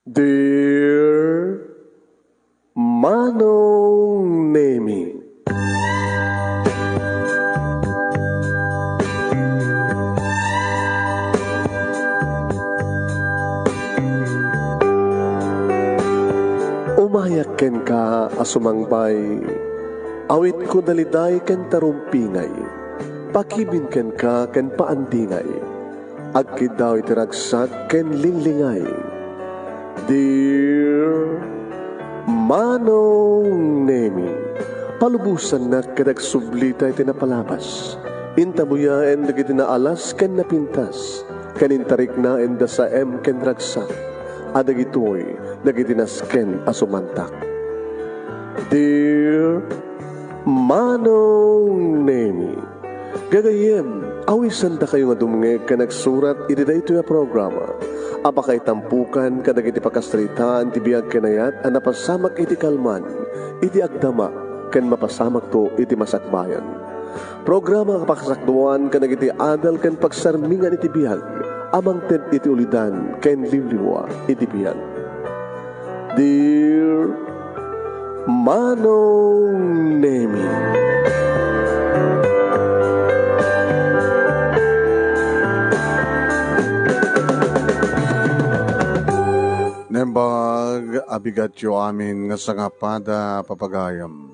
Dear Manong Nemi, umayak ken ka asumangbay, awit ko daliday ken tarumpingay, pakibin ken ka ken paandingay, agkid daw itiragsak ken linlingay. Dear Manong Nemi, palubusan na kadagsublita iti napalabas. Intabuya en dagiti naalas ken napintas, kanintarik na en da sa ken ragsak, adagitoy dagiti nasken asumantak. Dear Manong Nemi, gagayem, awisan da kayo nga dumngeg ka nagsurat iti daytoy a programa. Apakay tampukan kadagiti pakasritaan ti biag kenayat a napasamak iti kalman, iti agdama, ken mapasamak to iti masakbayan. Programa kapakasakduan kadagiti adal ken pagsarmingan iti biag, amang ted iti ulidan ken liwliwa iti biag. Dear Manong Nemi, Nembag abigatyo amin nga sangapada papagayam.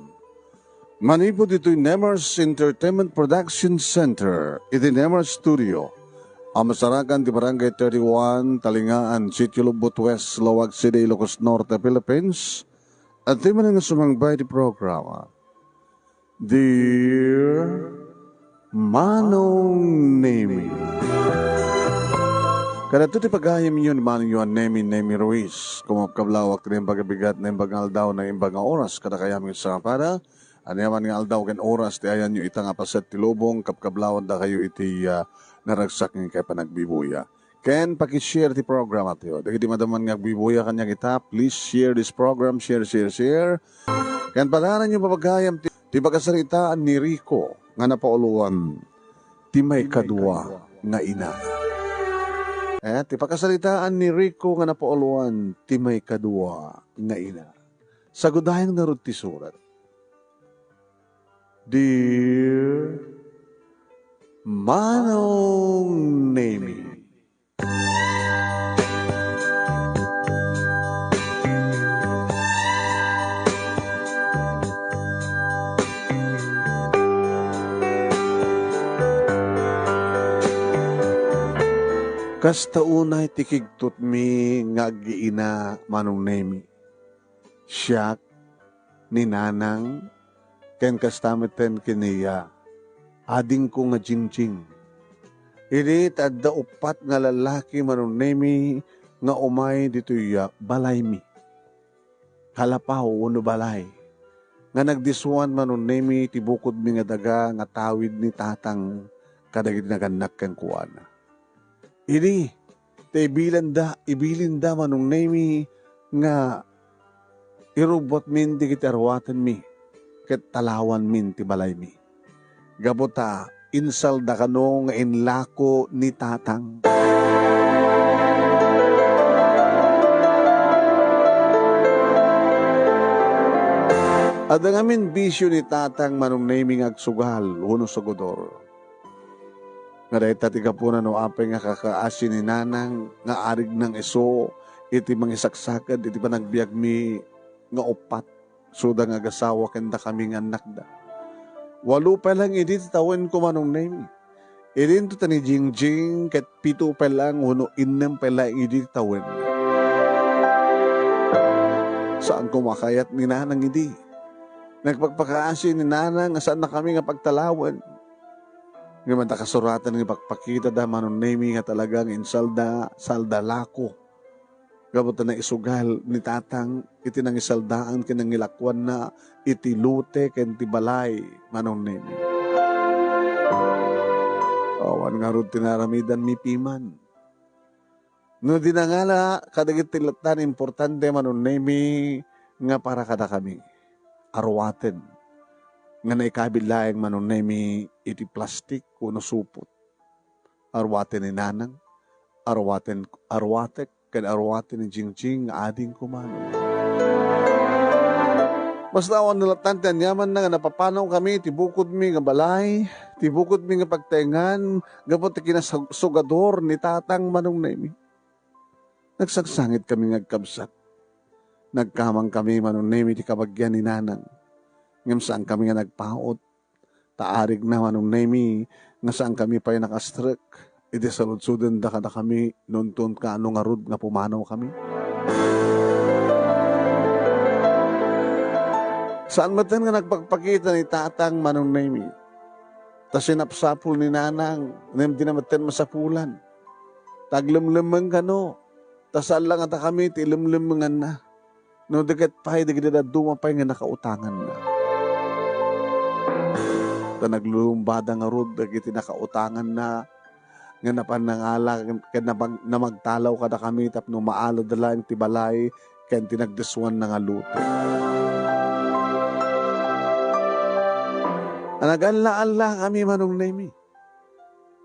Manipod ito'y Nemers Entertainment Production Center, iti Nemers Studio. Amasarakan di Barangay 31, Talingaan, Sitio Lubot West, Lawag City, Ilocos Norte, Philippines. At di man nga sumangbay di programa. Dear Manong Nemi, kada ito ti pagayam yun, manong yun, Nemi Ruiz. Kumapkablawak na yung pagabigat na yung bagang aldaw na yung bagang oras. Kada kayam yung sa para, ano yaman nga aldaw ken oras, ti ayan yung itang apaset ti lubong, kapkablawan da kayo iti naragsak ng kay panagbibuya. Ken, pakishare ti program at yun. Dagiti madaman nga agbibuya kanya kita, please share this program, share. Ken, padanan yung papagayam, ti pagkasaritaan ni Rico, nga napauluan, ti may kadwa nga ina. Ti pakasalitaan ni Rico nga napauluan, ti may kadwa nga ina. Sagudahin nga ron ti surat. Dear Manong Nemi, kasta unay tikigtot mi nga agiina Manong Nemi. Siyak ni nanang ken kastamiten kiniya. Ading ko nga jingjing. Iti tadda upat nga lalaki Manong Nemi nga umay dito'y balay mi. Kalapaw uno balay. Nga nagdisuan Manong Nemi tibukod mi nga daga nga tawid ni tatang kadagit naganak ken kuana. Ini, ibilin da Manong Nemi nga irubot min di kitarwatan mi, ket talawan min ti balay mi. Gabota, insal da kano nga inlako ni tatang. At ang amin bisyo ni tatang Manong Nemi nga agsugal, uno sa godor. Nga dahil tatika po na no apay nga kakaasin ni nanang nga arig ng iso iti mangisaksakan iti panagbiag mi nga upat suda nga gasawa kenda kami nga anak da. Walo pa lang iti tawin ko Manong Nemi. Idin to tani jingjing ket pito pa lang uno innem pa lang iti tawin. Saan kumakayat ni nanang iti? Nagpagpakaasin ni nanang nga saan na kami nga pagtalawan. Ngayon kasuratan ng ipagpakita da Manong Nemi nga talagang insalda, salda lako. Gabot na isugal ni tatang, iti nang isaldaan kinangilakwan na iti lute ken ti balay Manong Nemi. Awan nga ron tinaramidan mi piman. No dinangala, kadagit tilatan importante Manong Nemi nga para kada kami. Arwaten. Nga naikabilaeng Manong Nemi iti plastik kuno supot. Arwaten ni nanang, arwatek ken arwati ni Jingjing ading kumano. Basta awan nalatan ti anyaman na nga napapanaw kami, tibukod mi nga balay, tibukod mi nga pagtengan, gapot ti kinasugador ni tatang manong naimi. Nagsagsangit kami ngagkabsat. Nagkamang kami manong naimi ti kabagyan ni nanang. Ngam saan kami nga nagpaot. Taarig na manong naimi, nga saan kami pa'y nakastrek. Iti saludsudan da kada kami, nuntun ka anong arud nga pumanaw kami. Saan matan nga nagpagpakita ni tatang manong naimi? Ta sinapsapul ni nanang, di na matan masapulan. Taglimlimang kano, ta saan lang ata kami, tilimlimangan na. No dagat pa'y, dagat na dumapay nga nakautangan na. Ta naglumbada nga rod, dagat nakautangan na, nga napanangala, na magtalaw kada kami, tapno maalad dala ang tibalay, kaya tinagdeswan na nga luto. Nagala-ala kami manong naimi.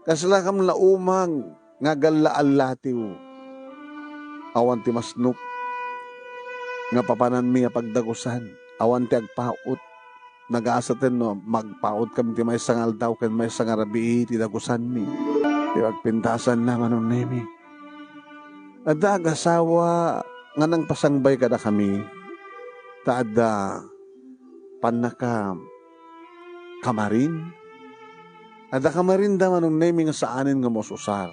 Kasla kam laumang, nga gala-ala tiyo. Awan ti masnuk, nga papanan mi nga pagdagusan, awan ti agpaot, nag-aasatin no, magpaot kami ti may sangal daw, ken may sangarabi ti dagusan mi, ti magpintasan na manong nemi. Ada agasawa, nga nang pasangbay kada kami, taada, panaka, kamarin, ada kamarin da manong nemi nga saanin nga mosusar.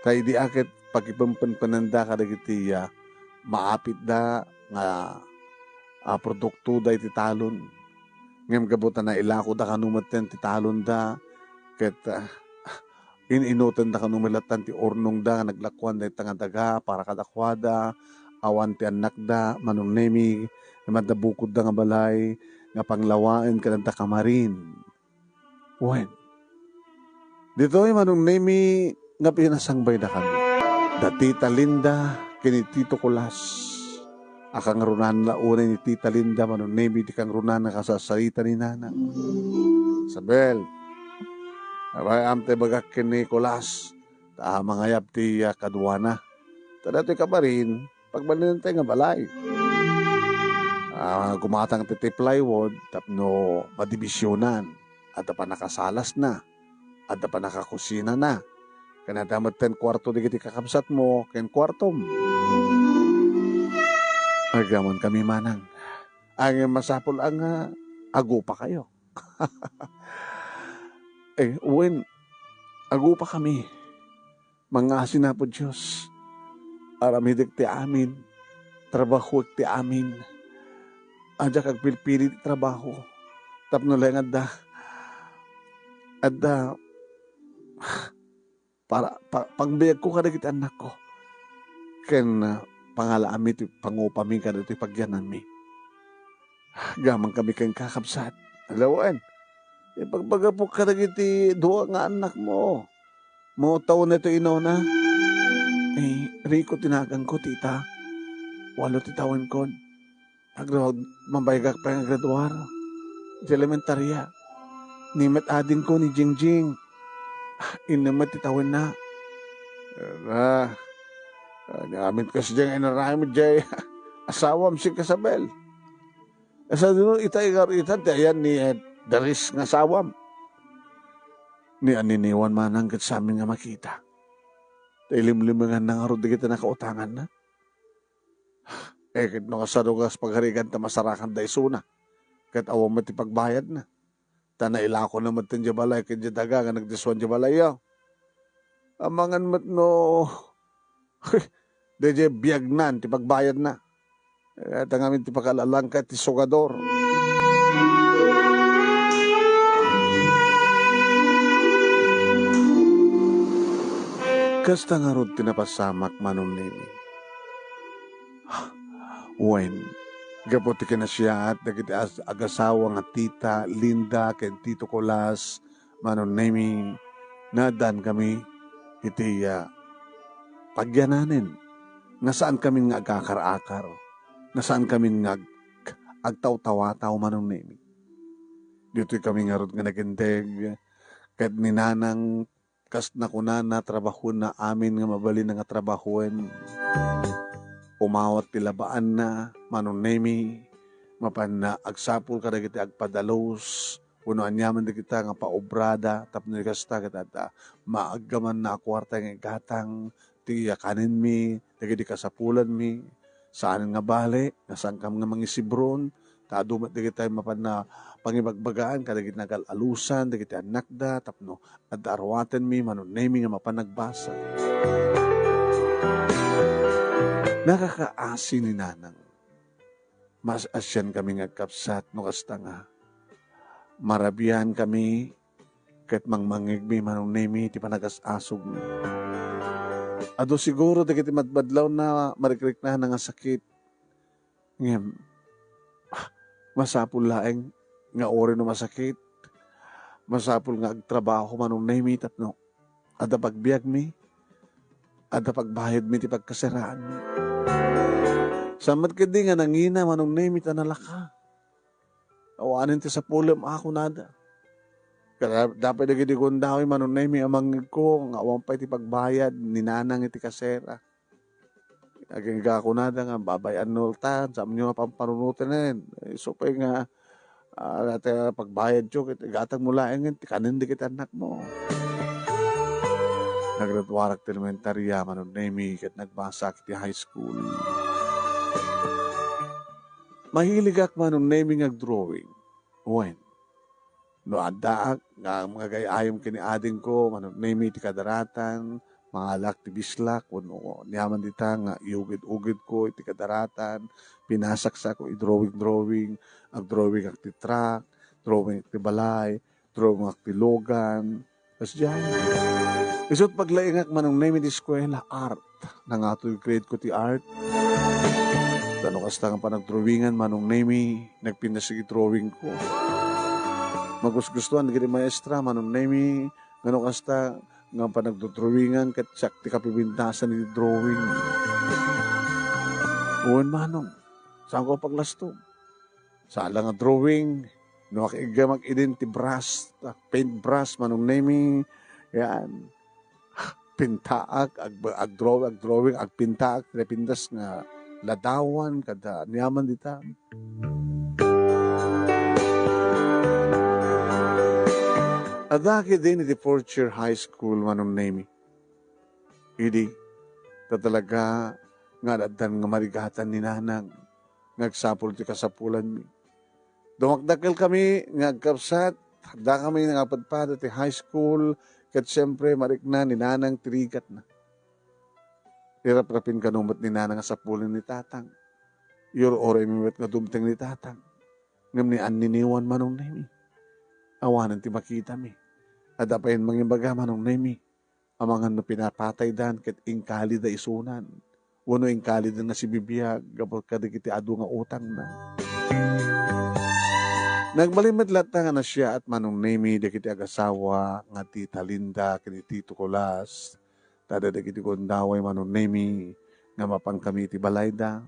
Kay di akit pagipampanpananda kadagitiya, maapit da nga produkto da iti talon. Ngem gabutan na ilako da kanumaten ti talon da ket ininutan da kanumilatan ti ornong da naglakwan da itanga daga para kadakwada awan ti anak da manong nemi namadabukod da nga balay nga panglawaen kadanta kamarin. Wen. Dito'y manong nemi nga pinasangbay da kami. Da Tita Linda kini Tito Kulas. Akang runan la unay ni Tita Linda manong nemi di kang runan na kasasarita ni Nana. Sabel, abay amte bagak kini Kulas. Ta mangayap ti kadwana. Tadato'y kabarin, pagbalin tayo nga balay. Gumatang ti plywood, tapno madibisyonan. At pa nakasalas na. At pa nakakusina na. Kaya damat 10 kwarto di kiti kakabsat mo, ken kwartom. Agaman kami manang. Ang masapol ang ago pa kayo. Uwin, ago pa kami. Mga sinapod Diyos. Aramidik ti amin. Trabaho ti amin. Adya kag pilpili ti trabaho. Tapno lang adda. Para pangbiyag ko kada kita anak ko. Ken pangalaami ti pangupami kada ti pagyanan mi. Gamang kami kang kakabsat. Alawan. Pagpagapok kada kiti duwa nga anak mo. Mo taon na ito inaw na. Rico tinagang ko tita. 8 ti taon ko. Mambayagak pa yung graduar. Sa elementarya. Nimet adin ko ni Jingjing. Inamat titawan na. Gamit kasi diyang inaramid diyay. Asawam si Kasabel. Asa dito itay-itan ayan ni Daris nga asawam. Ni aniniwan man hanggat sa amin nga makita. Tailim-limangan na nga ro di kita nakautangan na. Kit no kasadugas pagharigan ta masarakan da isuna. Kat awam mati pagbayad na. Tana ilako na mat tin jabalay ket jadaga nga nagdiswan jabalay yaw. Amangan mat no deje biagnan ti pagbayad na. Tangamin ti pagkalalang kat ti sugador. Kasta nga rod tinapasamak manon nimi. Wen, gaputi ka na siya at dagiti agasawa nga Tita Linda ken Tito Kulas manon nemi nadan kami iti pagyananin. Nasaan kami nga agakar-akar. Nasaan kami nga agtaw-tawataw manon nemi. Dito'y kami nga rod nga naginteg ket ni nanang kas na kuna na trabaho na amin nga mabalin nga trabahoen. Umawat tilabaan na manunemi mapan na agsapul kada kita agpadalos kuno anyaman di kita nga paobrada tapno kasta kita maaggaman na kwarta nga gatang ti kanin mi dagiti kasapulan mi saan nga bale nga sangkam nga mangisibron ta dumat di kita mapan na pangibagbagaan kada kita nagalalusan di kita anakda tapno adda arwaten mi manunemi nga mapanagbasa. Nakakaasi ni nanang. Mas asyan kami nga kapsat no kasta nga. Marabihan kami ket mangmangig mi manunemi ti panagas-asog mi. Ado siguro dagiti madbadlaw na marikrik na nga sakit. Ngem masapul laeng nga ori no masakit. Masapul nga agtrabaho manunemi tapno. Ada pagbiag mi. Ada pagbayad mi ti pagkasiraan mi. Samad kadi nga nangina manong name ita nalaka. Awanin ti sa pulam ako nada. Kaya dapat nagidi kong dawi manong name amang ko nga awang pa iti pagbayad ni nanang iti kasera. Aging ako nada nga babayan nultan sa amnyo nga pamparunutin na yun. So pa nga pagbayad yo gatang mula nga ti kanin di kita anak mo. Nagradwarak ti elementarya manong name kat nagbasak ti high school. Mahilig ak manong naming ag-drawing. When? No adaak, nga mga gayayom kini ading ko, manong naming ti kadaratan, mga alak ti bislak, no, niyaman dita nga iugid-ugid ko iti kadaratan, pinasaksa ko i-drawing, ag-drawing ak ti truck, drawing ak ti balay, drawing ak ti logan, as dyan. Isot paglaing ak manong naming ti eskwela, art, nang ato yung grade ko ti art, ano kasta nga pa nagdrawingan manong nemi nagpinasig drawing ko. Magusgustuhan gini maestra manong nemi ano kasta nga pa nagdrawingan ket sakti kapibintasan ni drawing. Uwan manong saan ko paglasto? Sala nga drawing no akiga mag-identi brush paint brush manong nemi yan pintaak ag-drawing agpintaak pintas nga ladawan kada niyaman dita. Adaki din iti fourth year high school manong nemi. Idi tatalaga nga dadan nga marigatan ni nanang ngagsapul ti kasapulan mi. Dumakdakkel kami ngagkapsat da kami nangapadpada ti high school ket siyempre marikna ni nanang tirigat na. Irap-rapin kanumot ni nanang sa pulin ni tatang. Yor oray miwet nga dumteng ni tatang. Ngam ni anniniwan manong nemi. Awanan ti makita mi. Adapayin mangimbaga manong nemi. Amangan no pinapatay dan ket ingkali da isunan. Wano ingkali da nga si bibiyag. Gabot kadikiti adu nga utang na. Nagmalimit lata nga na siya at manong nemi dikiti agasawa nga tita Linda kini Tito Colas. Tadadagiti kong daway manong nemi nga mapang kami ti balayda.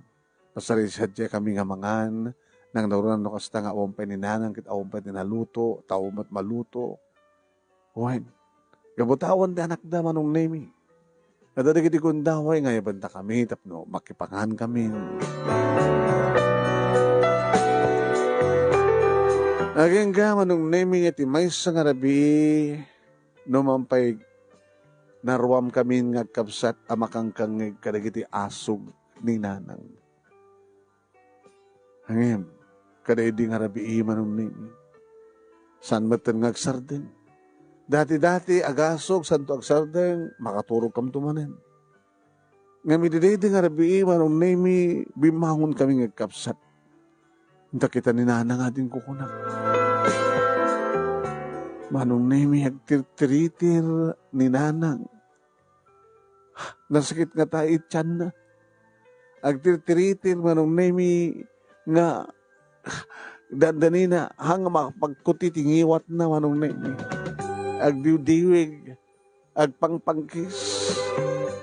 Pasarisadya kami nga mangan nang nauran no kasta nga awampay ni nanang kit awampay ni naluto, taumat maluto. Wen, gabutawan ti anak da manong nemi. Tadadagiti kong daway nga yabanta kami tapno makipangan kami. Aging ga manong nemi iti may sa nga rabi numampay narwam kami nga kapsat amakangkang kadagiti asog ni nanang. Hangim, kadaydi nga rabi manong nemi. San matan nga agsardeng. Dati-dati agasog, santo agsardeng, makaturog kam tumanen. Nga mididaydi nga rabi manong nemi, bimangon kami nga kapsat. Hinta kita ni nanang ating kukunak. Manong nemi agtirtiritir ni nanang. Nasakit nga tayo ityan na. Agtirtiritir manong nemi nga dandanina hanga makapagkuti tingiwat na manong nemi. Agdiwdiwig, agpangpangkis.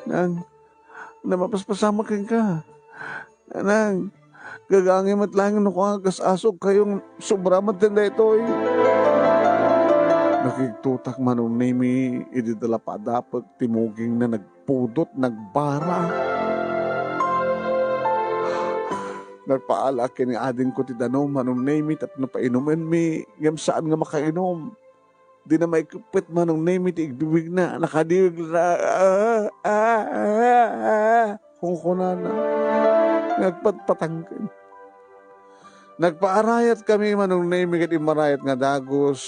Nang mapaspasama ka. Nang gagangin at langin no kung agas asok kayong sobramat na ito. Nakigtutak manong nemi, ididala pa dapat timuging na nagpudot, nagbara. Nagpaala kini ading ko ti danom, manong nemi, tap napainuman mi, ngam saan nga makainom. Di na may kupit manong nemi, ti igbibig na, nakadiwig na, kukunan na. Nagpatpatangkin. Nagpaarayat kami manong nemi kat imarayat nga dagos,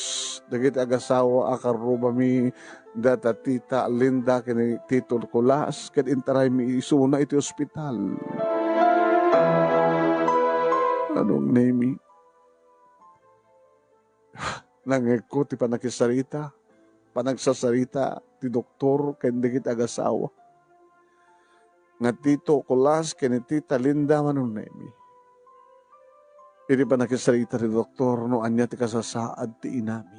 dagit agasawa akaruba mi data tita Linda kini titol kulas kat intaray mi isuna iti ospital. Anong nemi? Nangeko ti panakisarita, panagsasarita ti doktor ken dagit agasawa. Nga tito kulas kini tita Linda manong nemi. Hindi pa nakisarita ni doktor no anya ti kasasaad ti inami.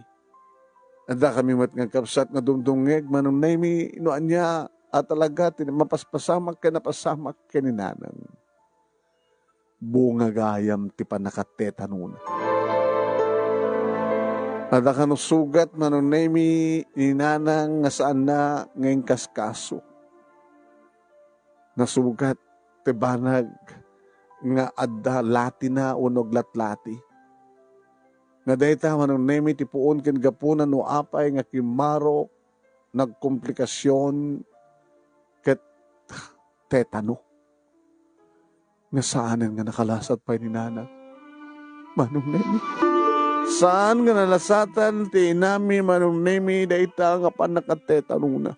Anda kami matngagkapsat nga dumdungeg manong nemi no anya at talaga mapaspasamak ka napasamak ka ni nanang. Bunga gayam ti panakatetanuna. Anda ka no sugat manong nemi ni nanang nga saan na ngayong kaskaso. Nasugat ti banag nga adda lati na unog latlati. Nga dayta manong nemi ti puon ken gapunan no apay nga kimaro nagkomplikasyon ket tetano. Nga saanen nga nakalasat pa ni nana. Manong nemi. Saan nga nalasatan ti inami manong nemi dayta nga panakatetano na.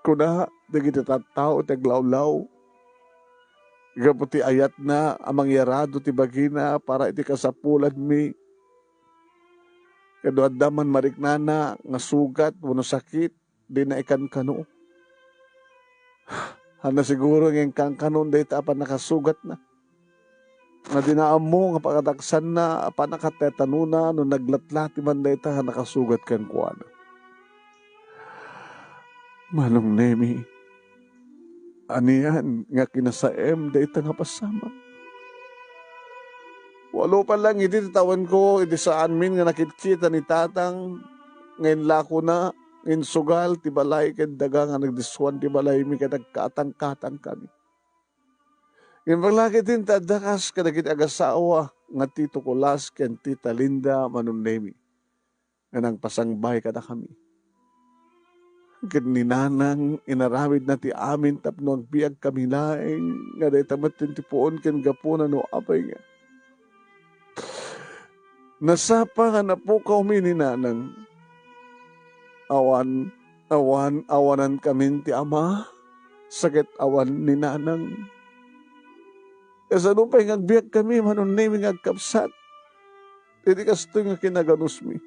Kuna dagiti tattao taglawlaw. Gaputi ayat na amang yarado ti bagina para iti kasapulan mi. Kado addaman mariknana nga sugat wano sakit di na ikan kano. Hana siguro ng kang kanon dahi ta pa nakasugat na. Nga dinaam mo nga pakataksan na pa nakatetanuna no naglatlati man dahi ta nakasugat kan kuwana. Manong nemi. Aniyan nga kinasaem da ita nga pasama. Walo pa lang iti tawan ko iti saan min nga nakikita ni tatang ngayon lako na ngayon sugal ti balay ken daga nga nagdiswan ti balay mi katang-katang kami. Ngayon paglakit din tadakas kadagit agasawa nga tito kulas ken tita Linda manong nemi nga nang pasangbay kada kami. Ket ni nanang inarawid na ti amin tapno agbiag kami laeng nga day tamatin ti puon ken gapuna no apay nga. Nasapa nga napukaw mi ni nanang. Awanan kami ti ama. Sakit awan ni nanang. Kasano pa'y agbiag kami manon nemi agkapsat. Hindi kasto nga kinaganus mi.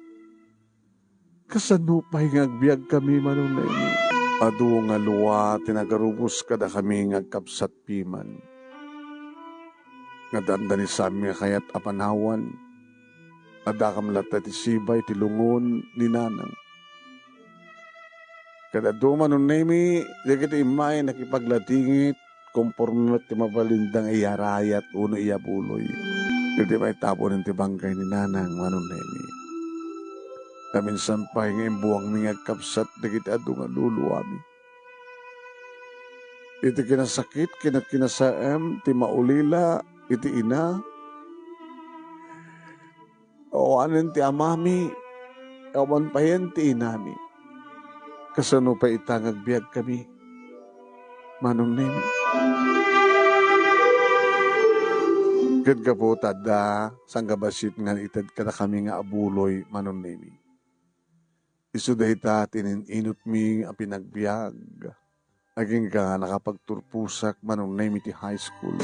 Kasanupay ngagbiag kami manong nemi. Adu nga luwa, tinagarubos kada kami ngagkapsat piman. Nga dandani sami kayat apanawan. Adakam lata ti sibay, ti lungon, ni nanang. Kada duman manong nemi, dagit imay nakipaglatingit, kompormat ti mabalindang iyarayat, uno iyabuloy. Hindi may tapon ti bangkay ni nanang manong nemi. Kamin sampay ng buwang mingag kapsat na kita ado nga luluwami. Iti kinasakit, kinasaem, ti maulila, iti ina. O anin ti amami, awan pa yan ti inami. Kasano pa itangag biyag kami. Manong nemi. Kat ka po tada, sanggabasit nga itad ka na kami nga abuloy, manong nemi. Isu dahita tininot mi ang pinagbiag. Naging ka nakapagturpusak manong nemi ti high school.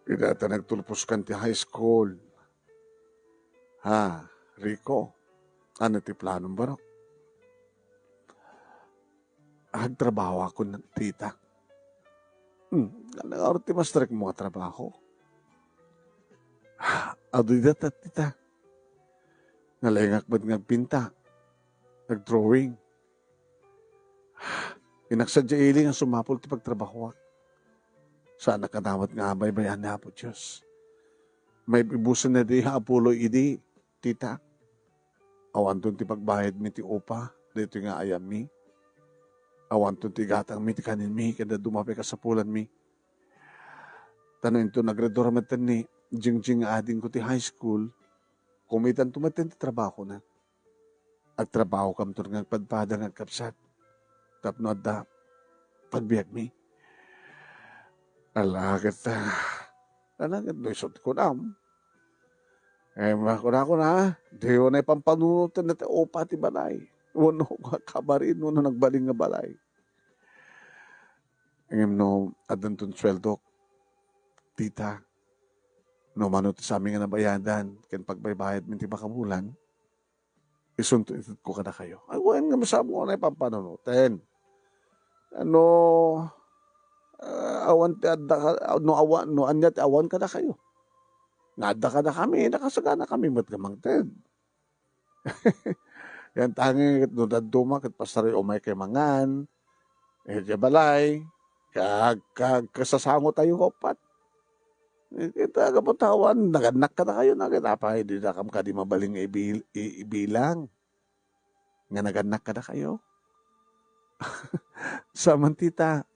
Pinata nagturpuskan ti high school. Ha, Rico, ano ti planong barok? Agtrabaho ako ng tita. Ano ti mastrek mo trabaho? Ado dita tita. Nalengak ba't ngagpinta? Nagdrawing. Inaksadya iling ang sumapol ti pagtrabaho. Sana kadawat nga abay bayan na po Diyos. may ibusan na di apulo idi, tita. Awan tun ti pagbayad mi ti upa, dito nga ayam mi. Awan tun ti gatang mi ti kanin mi, kada dumapi ka sa pulan mi. Tanon ito nagredoramentan ni, jing ading ko ti high school, kumitan tumaten ti trabaho na. At trabaho kam to nga padpada nga kapsat. Tapno da, pagbiyak mi. Alagat no isot ko na. Makuna ko na, di ko na ipampanunutan na upa ti balay. Wano kabarin, wano nagbaling nga balay. Ngayon no, adan tun sweldo, tita, no manuti sa amin nga nabayadan, ken pagbaybayad min ti makabulan, isunto ko ka na kayo. Ay, wain nga masamo ko na ipampanunutan. Ano, awan ti adda, no anya ti awan ka na kayo. Nada ka na kami, nakasagana kami, mat gamang ted. Yan tangi, no daduma, kat pasari umay kay mangan, balay, kasasango tayo kapat. Kita kaputawan, naganak ka na kayo, nagatapay, di na kam ka di mabaling ibilang. Nga naganak ka na kayo. Saman tita,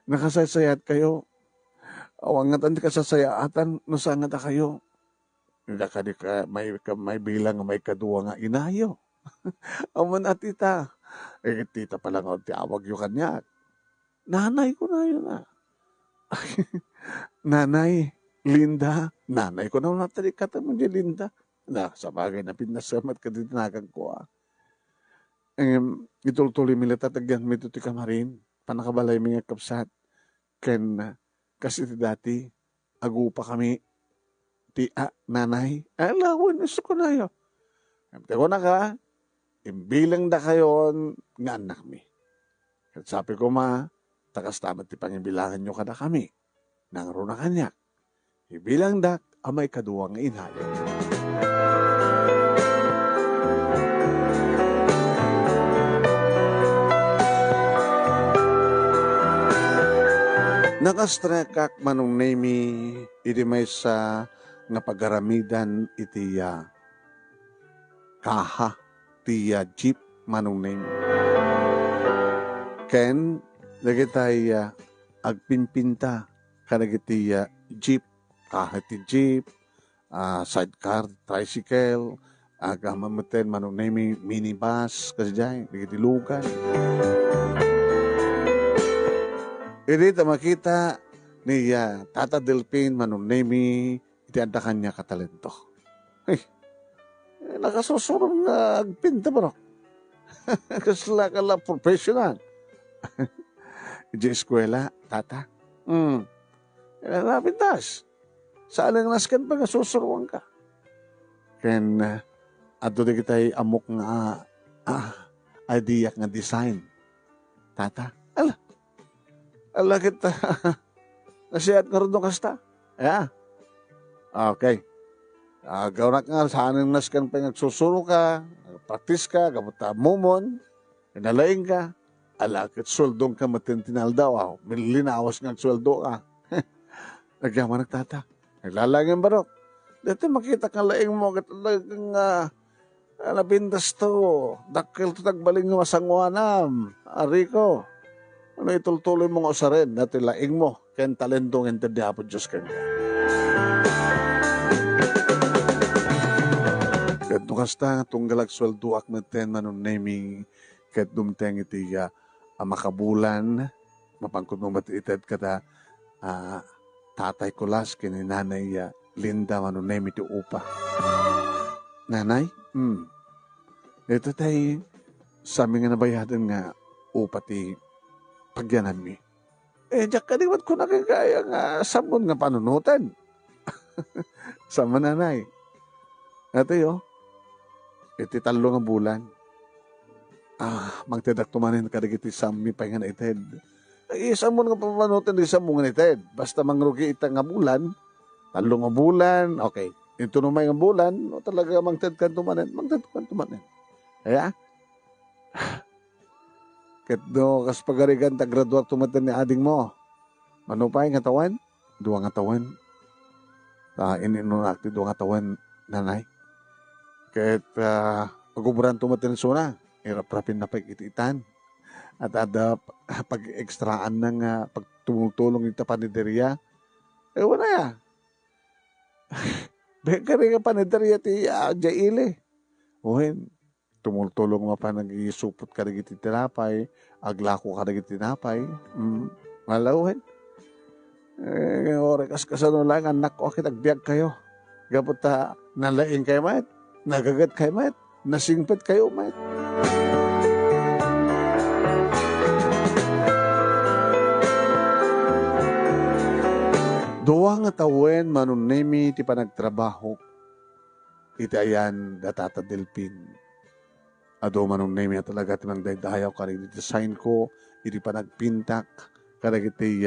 nakasaysayat kayo. Awang nga tandi kasasayatan, no saan nga kayo. Hindi ka may bilang may kadua nga inayo. Aman at tita. Tita pala nga, tiawag yung kanya. Nanay ko na yun ah. Nanay, Linda. Nanay ko na natalikatan mo niya, Linda. Na, sa bagay na pinasamat ka ditinagan ko ah. Itultuloy mila tatagyan mo ito ti kamarin. Panakabalay mga kapsat. Ken kasi dati, agupa kami, nanay, alawan, gusto ko na yun. Ko na ka, imbilang na kayo nga anak mi. At sabi ko takas tamat ti pangibilangan nyo ka na kami, nangro na kanya. Ibilang dak, amay kaduwang inayo. Nakastrekak manong nemi iti may sa nga pagaramidan iti kaha ti jeep manong nemi. Ken dagitay agpimpinta kadagiti jeep, kaha ti jeep, sidecar, tricycle, agamamuten manong nemi minibus kasi dyan, dagiti lugan. Irita makita ni Tata Delpin manunemi iti anda kanya katalento. Ay, nakasusurong na agpinta bro. Kasla ka lang professional. Iti eskwela, tata. Napintas. Saan ang naskan pa nasusuruan ka? Ken, ato di kita'y amok nga idea nga design. Tata, ala kita, nasiyat nga rin kasta. Yeah. Okay. Gawrak nga, saan ang naskan pa nagsusuro ka, practice ka, kamuta mumon, inalaing ka, alakit sueldong ka matintinal daw. Linawas nga sueldo ka. Nagyaman nagtata. Naglalangin barok. Dito makita ka laing mo, talagang napindas to. Dakil to tagbaling nga masangwanam. Ariko. Ano itultuloy mong usarin na tilaing mo ken talentong intindi po Diyos kanya. Ket nukasta tunggalag sweldo akmeten manun naming ket dumteng iti makabulan mapangkunumat ited kada tatay kulas ken nanay Linda manun name iti upa. Nanay? Ito tay sa aming nga nabayadan nga upa ti pagyanan mi. Diyak kaliwat ko nakagaya nga sabon nga panunutan. Sa mananay. Ito iti talo nga bulan. Magtedak tumanin kadagiti sami pa nga ited. Isa mo nga panunutan di sa mo nga ited. Basta mangrugi ita nga bulan, talo nga bulan, okay. Ito numay nga bulan, o talaga magtedkan tumanin, Kaya, ket do kas pagarigan ta graduate tumatan ni ading mo. Manupay nga tawan? Duwa nga tawan. Ininunakti doon nga tawan, nanay. Kahit paguburan tumatin suna, irap-rapin na pag-ititan. At ada pag-ekstraan ng pagtumultulong ita paniderya. Wala ya. Bekari nga paniderya ti jaile. Uhin, tumultulong mo pa nag-iisupot ka nag tinapay, aglako ka nag tinapay. Malawin. Oras kasano lang, anak ko, akit agbiag kayo. Gapot nalaing kayo, mat. Nagagat kayo, mat. Nasingpit kayo, mat. Duwa nga tawen manunemi ti panagtrabaho. Iti ayan datata delpin. Ado manunemi talaga ti nagdaydayaw ka rin design ko. Iti panagpintak. Karag iti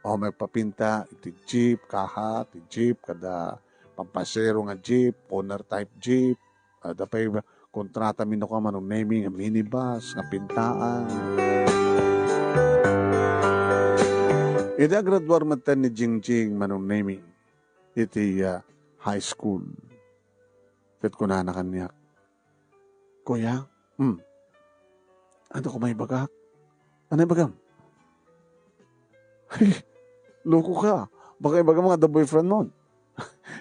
magpapinta iti jeep, kaha, iti jeep, kada pampasero nga jeep, owner type jeep, ada pa'y kontrata mino ka manong naming nga minibus, nga pintaan. Ida graduar matan ni Jingjing manong naming iti high school. Kat ko na kanyak. Kuya, ano ko may bagak? Ano yung bagam? Loko ka. Baka ibaga mga the boyfriend mo.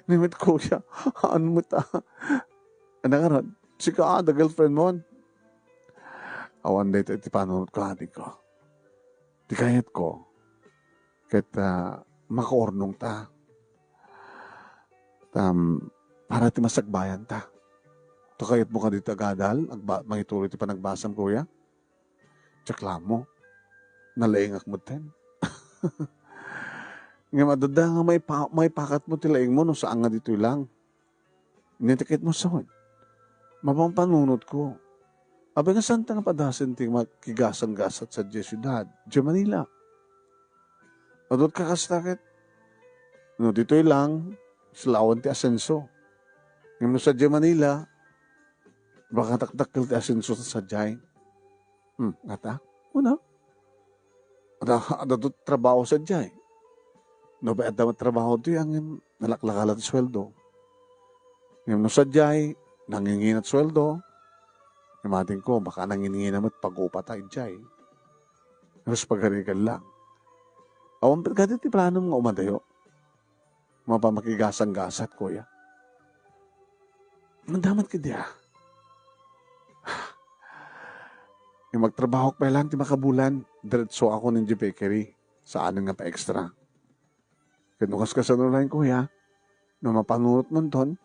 Nimit ko siya. Ano mo ta? Ano ka ron? Sika the girlfriend mo. Awan dito, iti panunod ko hati ko. Di kayat ko. Kahit makaornong ta. Para ti masagbayan ta. Ito kayat mo ka dito agadal. Mangituloy ti panagbasam kuya. Tsakla mo. Nalaingak mo ten. Nga madada nga may pakat mo tilaing mo no saan nga dito lang. Nitikit mo sa mapampanunod ko. Abay nga saan nga padasin ting makigasang-gasat sa Syudad, Manila. Adot ka kastakit. No, dito lang, silawan ti asenso. Ngayon no sa Manila, baka takdakil ti asenso sa Jai. Ngata? Una? Ada trabaho sa Jai. No, ba ada trabaho ito yung nalaklakalat sweldo. Ngayon no sa Jai, nanginginat sweldo. Imating ko, baka nanginginat mo't pag-upa tayo Jai. Tapos pagharikan lang. Awan pa gati ti plano nga umadayo. Mapamakigasang-gasat, kuya. Mandamat ka diya. Yung magtrabaho pa lang, ti makabulan, diretso ako ng bakery. Sa anin nga pa extra. Kinukas ka sa nulain, kuya. Na mapanunot mo ton,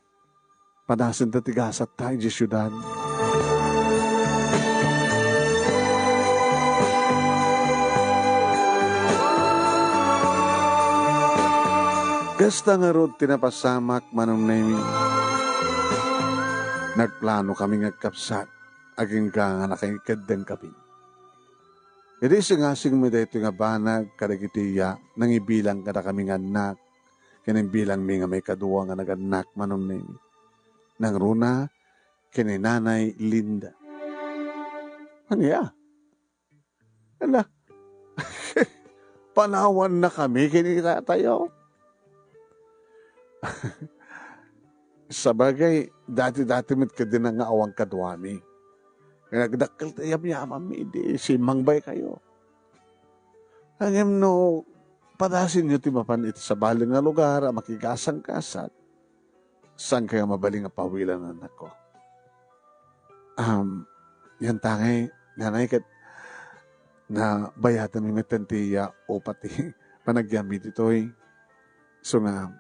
padasin ta tigasat tayo di syudad. Gasta nga rod tinapasamak manong naming. Nagplano kami ngagkapsat. Aging ka nga nakikadang kapin. Iti singasing mo dito nga banag kadagitiya nang ibilang kada kami nga anak. Kinimbilang mi nga may kaduwa nga naganak manong naming. Nang runa, kininanay Linda. Ano ya? Ala, panawan na kami kinita tayo. Sa bagay, dati-dati mit ka din nga awang kadwani. Nagdakil tayo yaman mi, di simangbay kayo. Hanggang no, padasin nyo timapan ito sa baling nga lugar, makigasang-kasat. Saan kaya mabaling nga pawilan ng anak ko? Yan tangay, nanay kat na bayatan mi metantiya o pati panagyamit ito'y. So nga,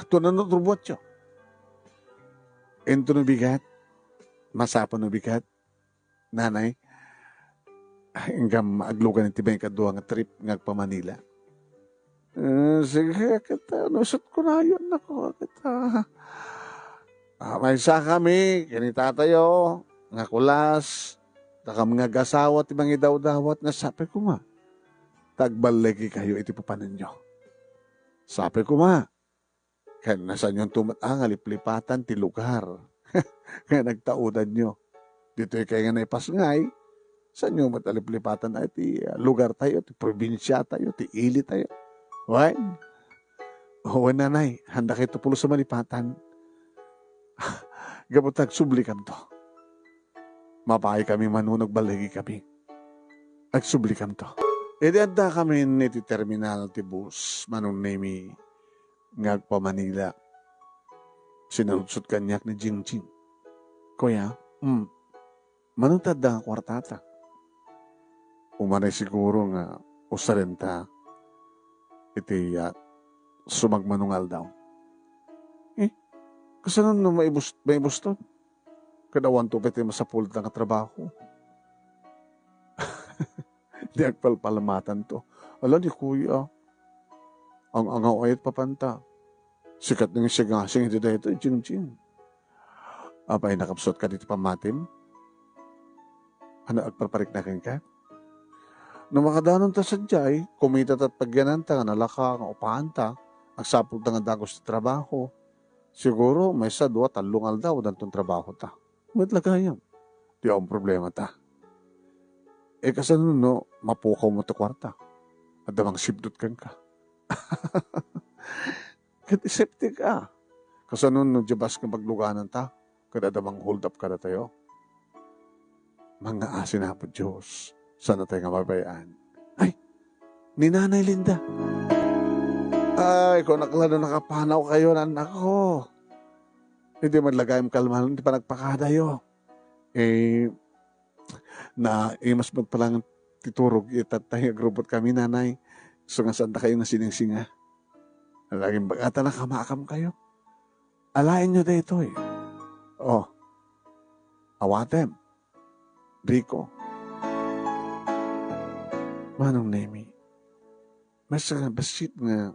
ito na nutrubot siya. Ento no bigat, masapan no bigat, nanay, hanggang aglugan ng tibay kadua nga trip nga pa Manila. Sige, kita, nusot ko na yun ako, kita. May isa kami, kinita tayo, nga kulas, takam nga gasawat, ibang idaw-dawat, nga sabi ko ma, tagbalagi kayo, iti papanin nyo. Sabi ko ma, kaya nasan yung liplipatan ti lugar. Kaya nagtaudan nyo. Dito kayo nga naipasngay. Saan nyo mataliplipatan na ti lugar tayo, ti probinsya tayo, ti ili tayo. Right? Oo, nanay, handa kayo tupulo sa malipatan. Gabutag subli kam to. Mapahay kami manunog baligi kami. Agsubli kam to. E di adda kami niti terminal ti bus manong nemi ngagpa Manila. Sinaludsot kanyak ni Jingjing. Kuya, manutad da nga kwartata. Umanay siguro nga usarenta iti sumagmanungal daw. Kasanon no maibus to? Kadawan to pati masapulot ng trabaho. Di agpalpalamatan to. Ala ni kuya, ang angaw ayat papanta. Sikat ng sigasing ito dito, Jingjing. Apay nakapsot ka dito pamatim? Ano agpaparik na ka? No makadanon ta sadyay, kumita at pagyanan ta, nalaka, nga upahan ta, agsapul ta nga dagos sa trabaho. Siguro may sa dua talungal daw dantong trabaho ta. Met lagayam. Di ang problema ta. E kasano no, mapukaw mo ta kwarta. At damang sibdot kang ka. Katiseptik ka. Kasano no, jabas kang pagluganan ta. Kada damang hold up ka na tayo. Mga asin na po Diyos. Sana tayo nga mabayaan. Ay, ni Nanay Linda. Ay, kung naklado nakapanaw kayo na anak ko. Hindi maglagay ang kalmahan, hindi pa nagpakadayo. Mas magpalang titurog, itatay agrobot kami, nanay. So nga saan kayo nga sining-singa. Laging bagata na kamakam kayo. Alain nyo dito eh. Oh, awatem. Rico. Manong Nemi. Mas nga basit nga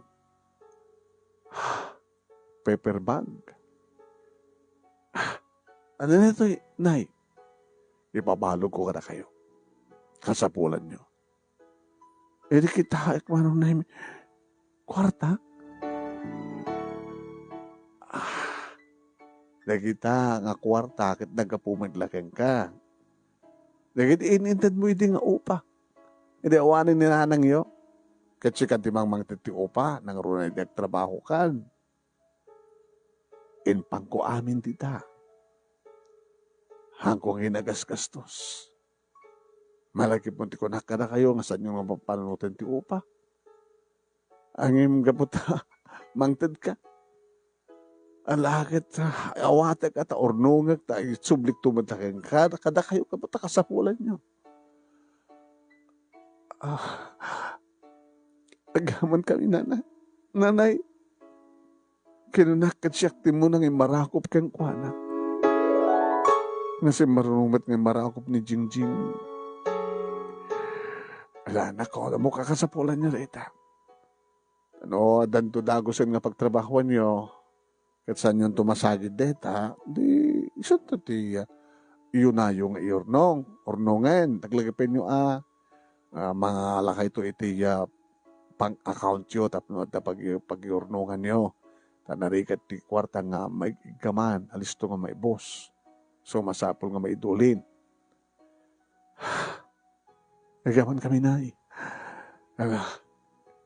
paper bag. Ano na ito, nay? Ipabalog ko kada kayo. Kasapulan nyo. E di kita, manong Nemi. Kwarta? Nagita nga kwarta kit nagkapumaglaking ka. Nagit inintad mo hindi nga upa. Hindi awanin ni nanang yo. Kasi kantimang mga titi upa, nang runay nagtrabaho kan. Inpang ko amin tita. Hangkong hinagas-gastos. Malaki po ti ko nakada kayo, nga saan yung mapapanunutin ti upa. Ang imong gaputa, mangtad ka. Alakit, awatek at ornungag, sublik tumatakin ka, kada kayo kaputa kasapulan nyo. Agaman kami, nanay. Nanay, kinunakat siyak mo nang imarakop kang kuana. Nasi marunumat ng marakop ni Jingjing. Ala, nako, mo kakasapulan nyo rita. Ano, danto dagosan nga pagtrabahuan nyo, kat saan yung tumasagid deta, di, isa to ti, yun na yung ornongen, taglagipin nyo mga lakay to iti pang-account yun, tapos pag-iurnungan nyo. Tanarikat ti kwarta nga may gaman, alisto nga may boss. So masapol nga may idulin. Nagaman kami na eh.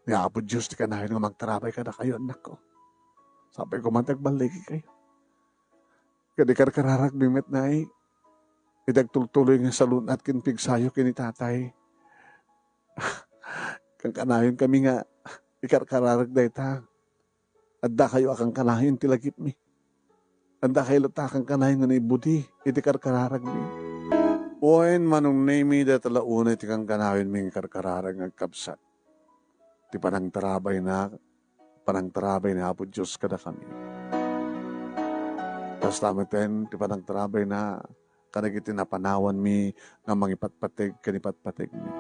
Niapod Diyos ti kanahin nga magtarabay ka na kayo, anak ko. Sabi ko mantagbaligi kayo. Kadikar kararag bimit na eh. Idagtultuloy nga salun at kinpigsayo kinitatay. Kang kanayon kami nga, ikarkararag da ita. Adda kayo akang kanayon tilagip mi. Adda kayo lutakang kanayon nga na ibudi, itikarkararag mi. Oen manong nemi da talaunay tikang kanayon mi karkararag ngagkabsat. Ti panang tarabay na Apo Diyos kada kami. Tas tamiten, ti panang tarabay na kanagiti napanawan mi nga mangipatpatig kanipatpatig mi.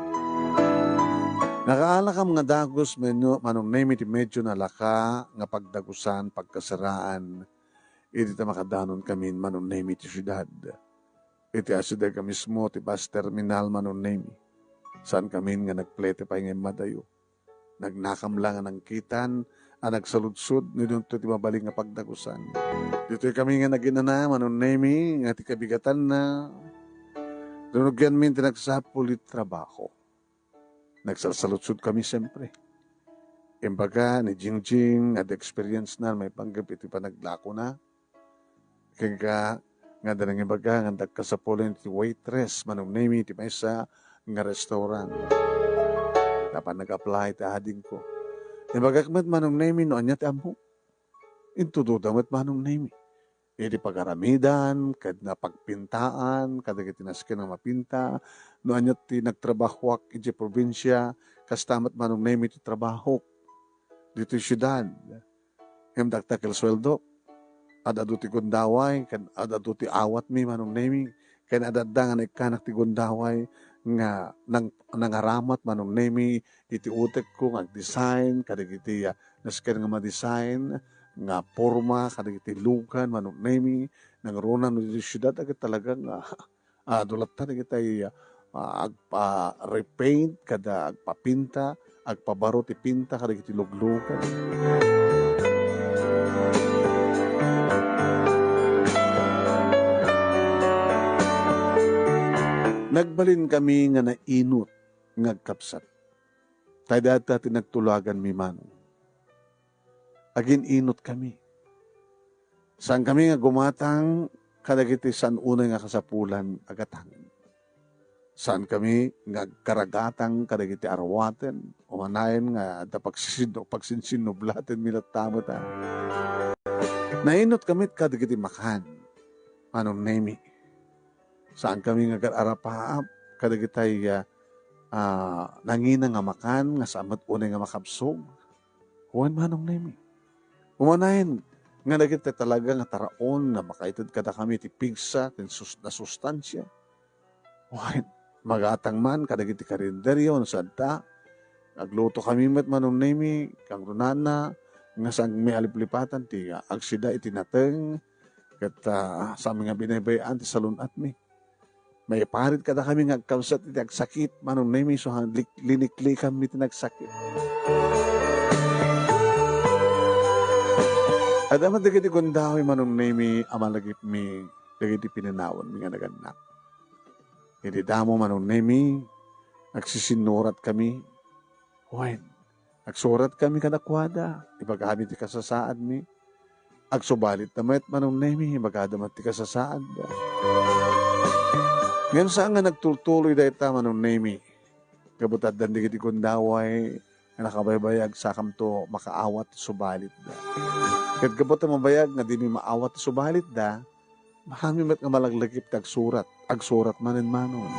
Nakaala ka mga dagos manong nemi ti medyo nalaka nga pagdagusan, pagkasaraan. Iti ta makadanon kami manong nemi ti syudad. Iti asyudad ka mismo ti bus terminal manong nemi. Saan kami nga nagplete pa ngay madayo. Nagnakam lang ang kitan, nagsaludsud, nidunto ti mabaling nga pagdagusan. Dito kami nga naginana manong nemi nga ti kabigatan na dunugyan min ti nagsapulit trabaho. Nagsasalutsud kami siyempre. Imbaga ni Jingjing at experience na may panggap iti panaglako na. Kaya nga danang imbaga nga dagkasapulin iti waitress manong name iti maysa nga restaurant. Dapat nag-apply iti ading ko. Imbaga kamat manong name no anya ti amo. Intududamat manong name. Iti pagaramidan, kad na pagpintaan, kadag iti naskin nga mapinta, no anya ti nagtrabahwak iti probinsya, kastamat manong name iti trabaho. Dito yung syudad. Yung dagtakil sweldo. Adado ti gundaway. Adado ti awat mi manong nemi. Kaya adada nga naikanak ti gundaway. Nga nangaramat manong nemi. Iti utek ko nga design. Kadag iti nasken nga ma-design. Nga forma. Kadag iti lugan manong nemi. Nangarunan no iti syudad. Agad talagang adulatan iti agpa-repaint. Kada agpapinta. Agpabaro ti pinta kada iti luglugan. Nagbalin kami nga nainot ngagkapsat. Tayo dati nagtulagan mi manong. Agin inot kami. Saan kami nga gumatang kada iti saan unay nga kasapulan agatangin. Saan kami nga karagatang kadagiti arwaten, umanayin nga da pagsinsinublaten milatamot. Nainot kami kadagiti makan, manong nemi. Saan kami nga ararapaap, kadagiti nangina nga makan, nga samat unay nga makabsog. Huwan manong nemi. Umanayin nga dagiti talaga nga taraon, nga makaitad kada kami ti pigsa, na sustansya. Huwan. Magatang man, kadagiti karinderyo, nasada, agluto kami met manong nemi, kang runana, nga sang may aliplipatan, ti agsida itinateng, kat sa mga binabayaan, ti salunat mi. May parit kada kami nga agkamsat, iti agsakit, manong nemi, so linikli kami iti nagsakit. At amat dagiti kundawi, manong nemi, amalagip mi, dagiti pinanawan mi nga naganak. Hindi damo manong nemi, nagsisinurat kami. Huwain, agsurat kami kanakwada, ibagamit ti kasasaan mi. Agsubalit naman manong nemi, ibagadamat ti kasasaan da. Ngayon saan nga nagtultuloy da ita manong nemi, kabutad dan di kiti kundaway, nga nakabaybayag sakam to makaawat subalit da. Kat kabutad mabayag nga di mi maawat subalit da, mahami met nga malaglagip agsurat manin manong.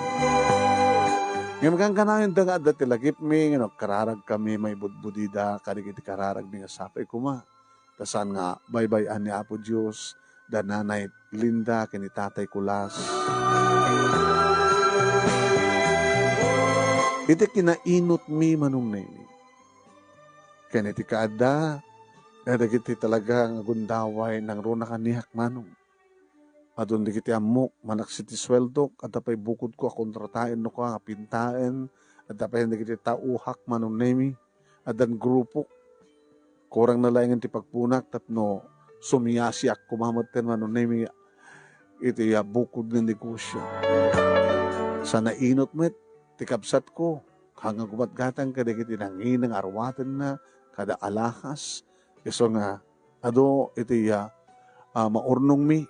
Ngayon kang kanayon da nga dati lagip mi, kararag kami may budbudida, karigiti kararag mi nga sapay kuma. Tasan nga baybayan ni Apo Diyos, da nanay Linda, kini tatay Kulas. Iti kinainot mi manong nemi. Kaya iti kaada, dagiti talaga nga gundaway nang runa kanihak manong. Adun di kiti amok, manaksiti sweldo, at apay bukod ko, kontratain no ko, pintain, at apay hindi kiti tauhak manong nemi, at dan grupo, kurang nalaingan ti pagpunak, tapno sumiyasiak kumamaten manong nemi, iti bukod ng negosyo. Sa nainot met, tikabsat ko, hanggang kumatgatang kada kiti nanginang arwatan na, kada alahas, iso nga, ado iti maurnong mi,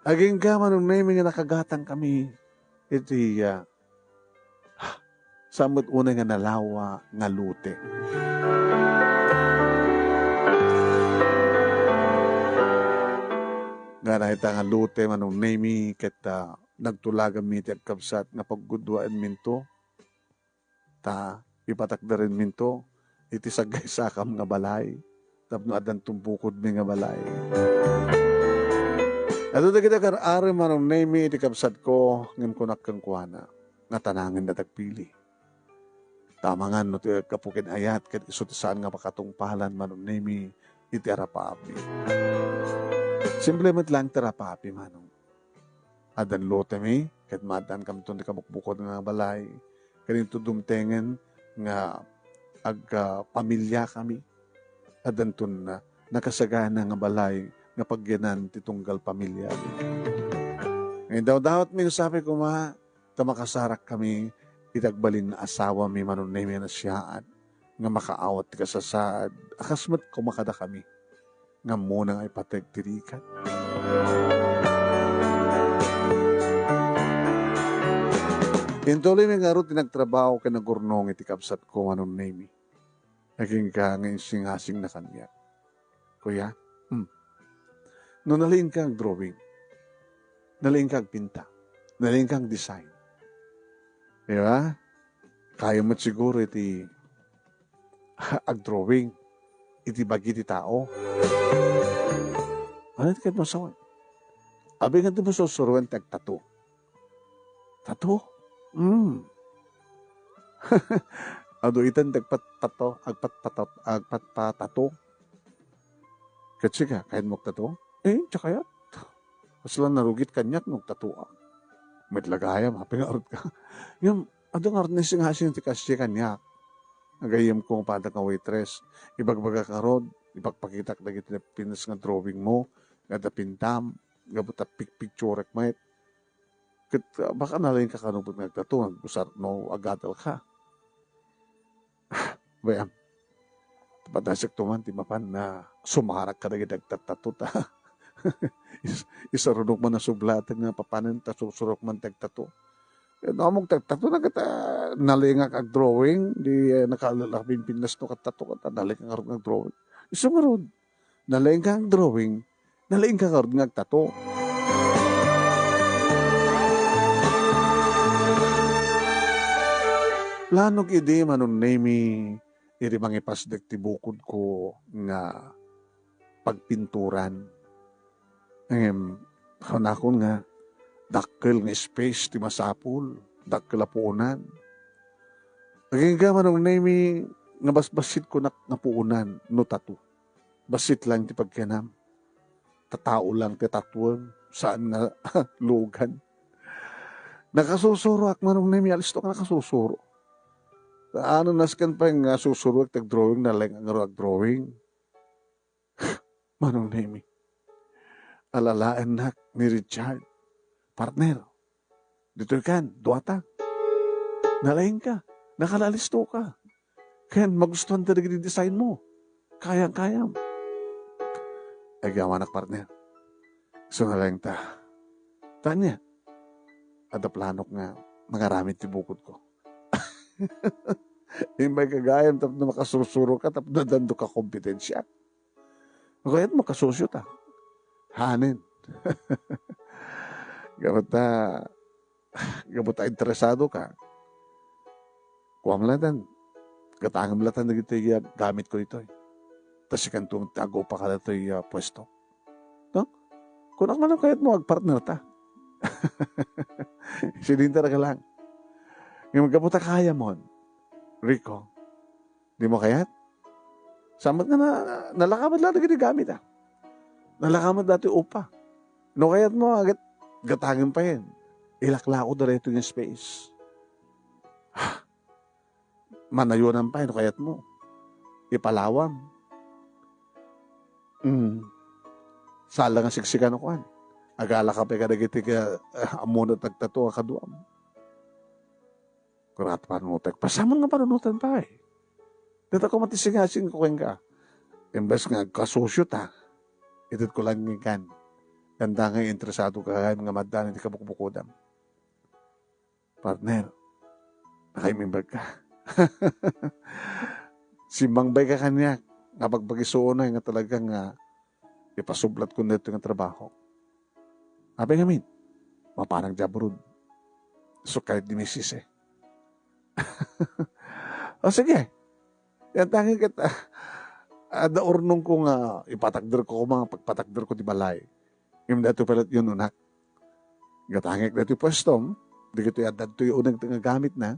aging ka manong nemi nga nakagatang kami, iti samot unay nga nalawa nga lute. Nga nakita nga lute manong nemi, ket nagtulagan mi ti agkabsat nga paggudwaan minto, ta ipatakda rin minto, iti sagay sakam nga balay, tapno adan tumbukod mi nga balay. Ato da kita karari manong nemi iti kapsat ko ngem kunak kang kuana nga tanangin na tagpili. Tamangan no ti kapukin ayat ket isu ti saan nga pakatungpalan manong nemi iti arapaapi. Simplement lang ti arapaapi manong. Adan lote mi ket madan kam ton ti kamukbukod nga balay kanito dumtengen nga pamilya kami. Adan ton nakasagana nga balay nga pagyanan ti tunggal pamilya. Ngayon daw-dawat mi sabi ko makakasarak kami itagbalin na asawa mi manong nemi na siyaan. nga makaawat ti kasasad, akasmat kumakada kami, nga muna nga ipatagtirikat. Intuloy may nga ro tinagtrabaho ka na gurnong iti kapsat ko anong name. Naging ka ngayon singasing na kanya. Kuya, no nalain kang drawing, nalain kang pinta, nalain kang design. Di ba? Kaya mo siguro iti ag-drawing, iti bagi ti tao. Ano iti kahit masawan? Abi nga iti mo susuruan tag-tato. Tato? Ado itan agpatato. Kasi ka, kahit magtato, tsaka yat. Mas lang narugit kanyak magtato. May lagayam, hapi nga arot ka. Yung, ado nga arot na singasing ti kasi kanyak. Nagayam kong padak nga waitress. Ibagbaga ka rod, ipagpakitak na kita pinas nga drawing mo, gada pintam, gabuta picture mait. Baka nalayin ka kanubot nagtato, nagusar no agadal ka. Bayam, padasik tuman, ti mapan na sumarak ka na nagtatato ta. Isarunok man na sublatan nga papanin, ta susurok man tagtato. Namong tagtato na kita, nalayin nga kag-drawing, di nakalalakbing pinas no katato ka, nalayin ka nga drawing. Isa nga ron, nalayin ka kag-drawing, nalayin ka nga tato. Lanok idi manon nemi iri mangipasdek ti bukod ko nga pagpinturan. Hanakon nga dakkel nga space ti masapul, dakkel apuunan. Naging ka manon nemi nga basbasit ko napuunan no tato. Basit lang ti pagkanam. Tatao lang ti tatuan saan nga lugan. Nakasusuro ak manon nemi alis to ka nakasusuro. Ano naskan pa yung susurwag tag-drawing na lang ang drawing. Manong nemi. Alalaan na ni Richard. Partner. Dito kan, duwata. Nalaing ka. Nakalalisto ka. Kaya magustuhan talaga yung design mo. Kayang-kayang. Ay gawanak partner. So nalaing ta. Tanya. Ada planok nga mangaramit ti bukod ko. Yung may kagayam tapos na makasusuro ka tapos na dando ka kompetensya. Kaya mo kasusyo ta. Hanin. Gamot ta interesado ka. Kuwam latan. Gatangam latan na ito gamit ko ito. Tapos ikantong tago pa ka na ito pwesto. No? Kung ako man kayat mo, agpartner ta. Sininta ka lang. Yung magkaputa kaya mo, Rico, di mo kayat? Samat nga nalakamad lang na gamit Nalakamad dati upa. No kayat mo, agad gatangin pa yan. Ilaklako na rin ito yung space. Manayunan pa yan, no kayat mo. Ipalawam. Sala nga siksikan ako. Agala ka pa kadagiti ka amunat nagtato ka kaduam. Kurat panunutan. Pasaman nga panunutan pa Dito ko matisingasing ko ka. Imbes nga kasosyo ta. Ito ko lang nga ganda nga interesado ka nga maddan hindi ka bukbukudam. Partner, nakaimimber ka. Simbang-bay ka kanya. Nga pagpagisuon na nga talagang ipasublat ko nito ng trabaho. Abay ngamin, maparang jabrod. So kahit di misis O sige, yan tangin kita. Daurnong ko nga, ipatagder ko mga pagpatagder ko di balay. Yung dato palat yun unak. Gatangik dato pwestom, di kito yadad to yung unang gamit na.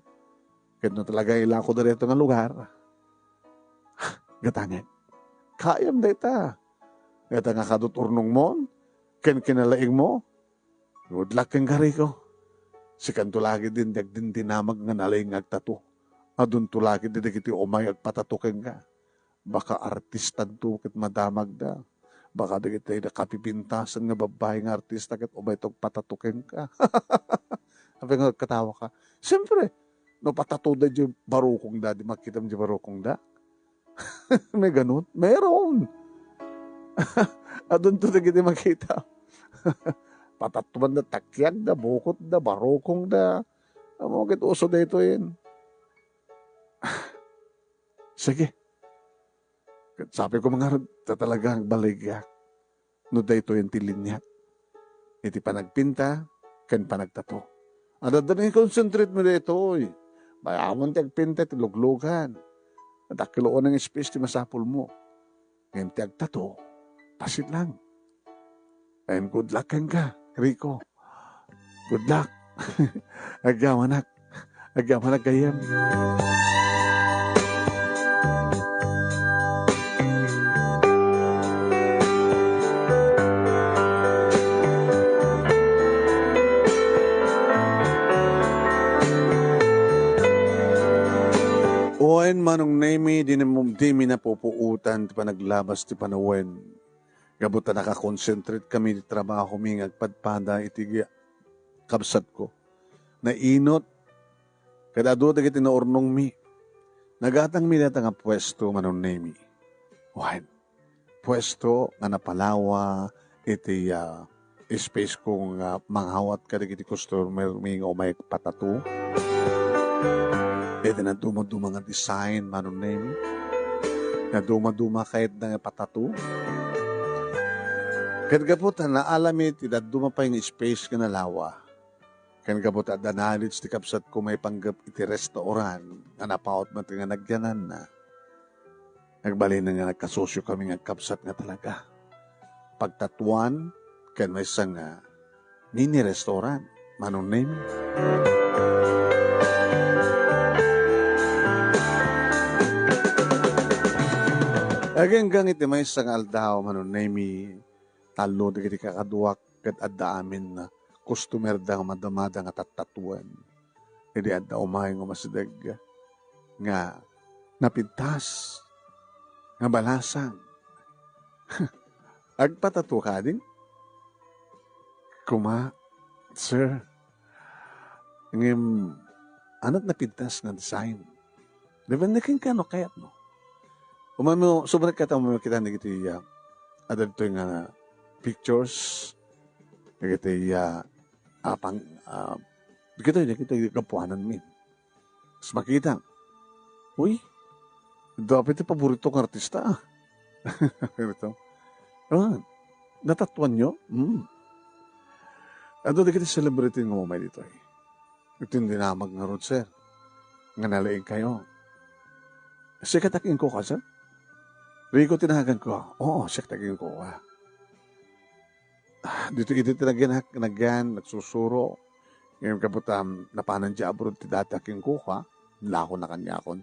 Kahit no talaga ilako na rito nga lugar. Gatangik. Kayam da ita. Gata nga kadot urnong mo, kinalaing mo, good luck kang gari ko. Si kanto lagi din, din tinamag nga nalaing agtato. Adun to lagi din, kiti umay agpatatukin ka. Baka artistan to, kit madamag da. Baka da kita nakapipintasan nga babae nga artista, kit umay itong patatukin ka. Sabi nga katawa ka. Siyempre, No patato da di barukong da, di makita mo di barukong da. May ganun? Meron. Adun to da giti makita. Patatuan da, takyag da, bukot da, barukong da. Amo kit uso da ito yun. Sige. Sabi ko mga talagang baligya. No da ito yung tilinya. Iti panagpinta, ken panagtato. Ada din concentrate mo dito, oy. Bayamon ti agpinta, ti luglugan. At akiloon ng space ti masapul mo. Ngayon ti agtato, pasit lang. And good luck ka, Rico. Good luck. Agyaman kayem. Oen manong nemi, di na pupuutan, ti panaglabas ti panawen. Gabuta nakakonsentrate kami di trabaho mi agpadpada iti kabsat ko. Nainot, kada do dagiti naurnong mi. Nagatang mi data nga pwesto manong nemi. Oen, pwesto nga napalawa iti space kong manghawat ka dagiti customer mi nga umay patatu. Ito na duma-duma nga design, manong name. Na duma-duma kahit na patatu. Kahit kaputa na alamit, idaduma pa yung space ka na lawa. Kahit kaputa, danalits ti kapsat ko may panggap iti restauran. Na napaot mo nga nagyanan na. Nagbali na nga nagkasosyo kami nga kapsat nga talaga. Pagtatuan, kahit may isang mini restaurant, manong name. Hanggang iti may isang aldaw, manong nemi, talo da kiti kakaduak kat adda amin na customer da madamada nga tatatuan. Hindi adda umay nga masidag nga napintas, nga balasang. Agpatatu ka din? Sir, ngim, anat napintas nga design. Diba nakin ka no kayat mo? Umano, sobrang kata mo kita na giti ada dito yung pictures, na giti kita yung kapuanan min. Mas makita, uy, dapat yung paborito ng artista. Ito. Natatuan nyo? Ado di kita celebrity ng umay dito. Ito yung dinamag nga road, sir. Nga nalaing kayo. Siya katakin ko ka, sir? Rico, tinahagan ko. Oo, siya katakin ko. Dito tinagyan, nagsusuro. Ngayon kaputam, napanan dya abroad ti dataking ko ka. Lako na kanyakon.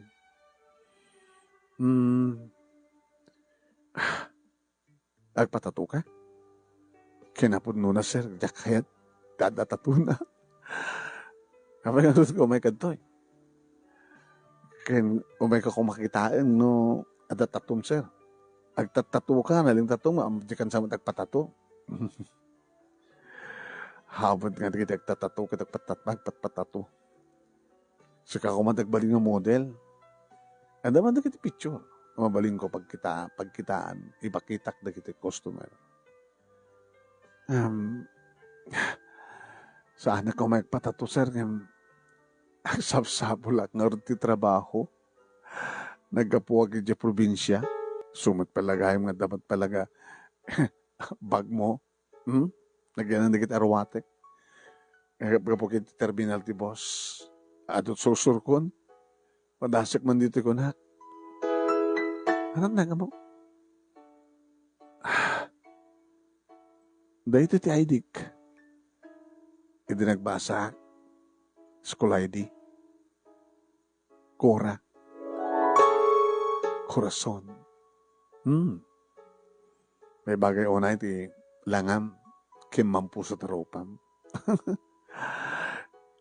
Agpatato ka? Kinapod na, sir. Diyak kayat. Dadatato na. Kapag nga ko, may kantoy. Ken umay ka kumakitaan no adatatum sir. Agtatato ka naling tatum di kan sama tagpatato. Habot nga di agtatato kita patatato. Saka ko man tagbaling nga model. Ada man dagiti picture. Mabaling ko pagkitaan ipakitak dagiti customer. Saan ako may patato sir ngam sabsabulak nga ti trabaho. Nagkapuwag iti probinsya. Sumit palagay mga dapat palaga bag mo. Nagyanan na kita arwatek. Nagkapuwag iti terminal ti boss. Adot susurkon. Padasik man dito ko na. Anong naga mo? Dahito ti aidik. Iti nagbasa. School ID. Cora. Corazon. May bagay una iti langam kimampu sa taropam.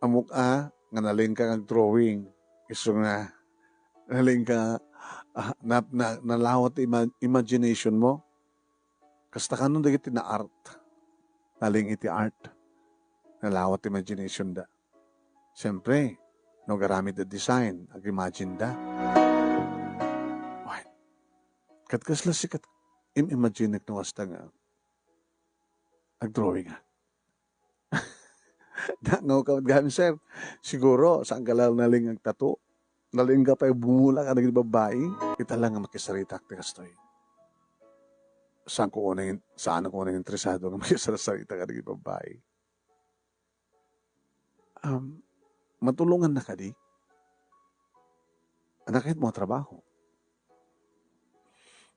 Amuk nga naling ka drawing. Iso nga naling ka nalawat imagination mo. Kasta ka nun dagiti na art. Naling iti art. Nalawat imagination da. Siyempre, no garamit the design, ag-imagine da. Why? Katkasla sikat, imagine no hasta nga, ag-drawing nga. No, kami sir, siguro, saan ka lang naling agtato? Naling ka pa bumula ka naging babae, kita lang nga makisarita ak kastoy. Saan ko unang interesado nga makisarita ka naging babae? Matulungan na ka di? Anakit mo trabaho.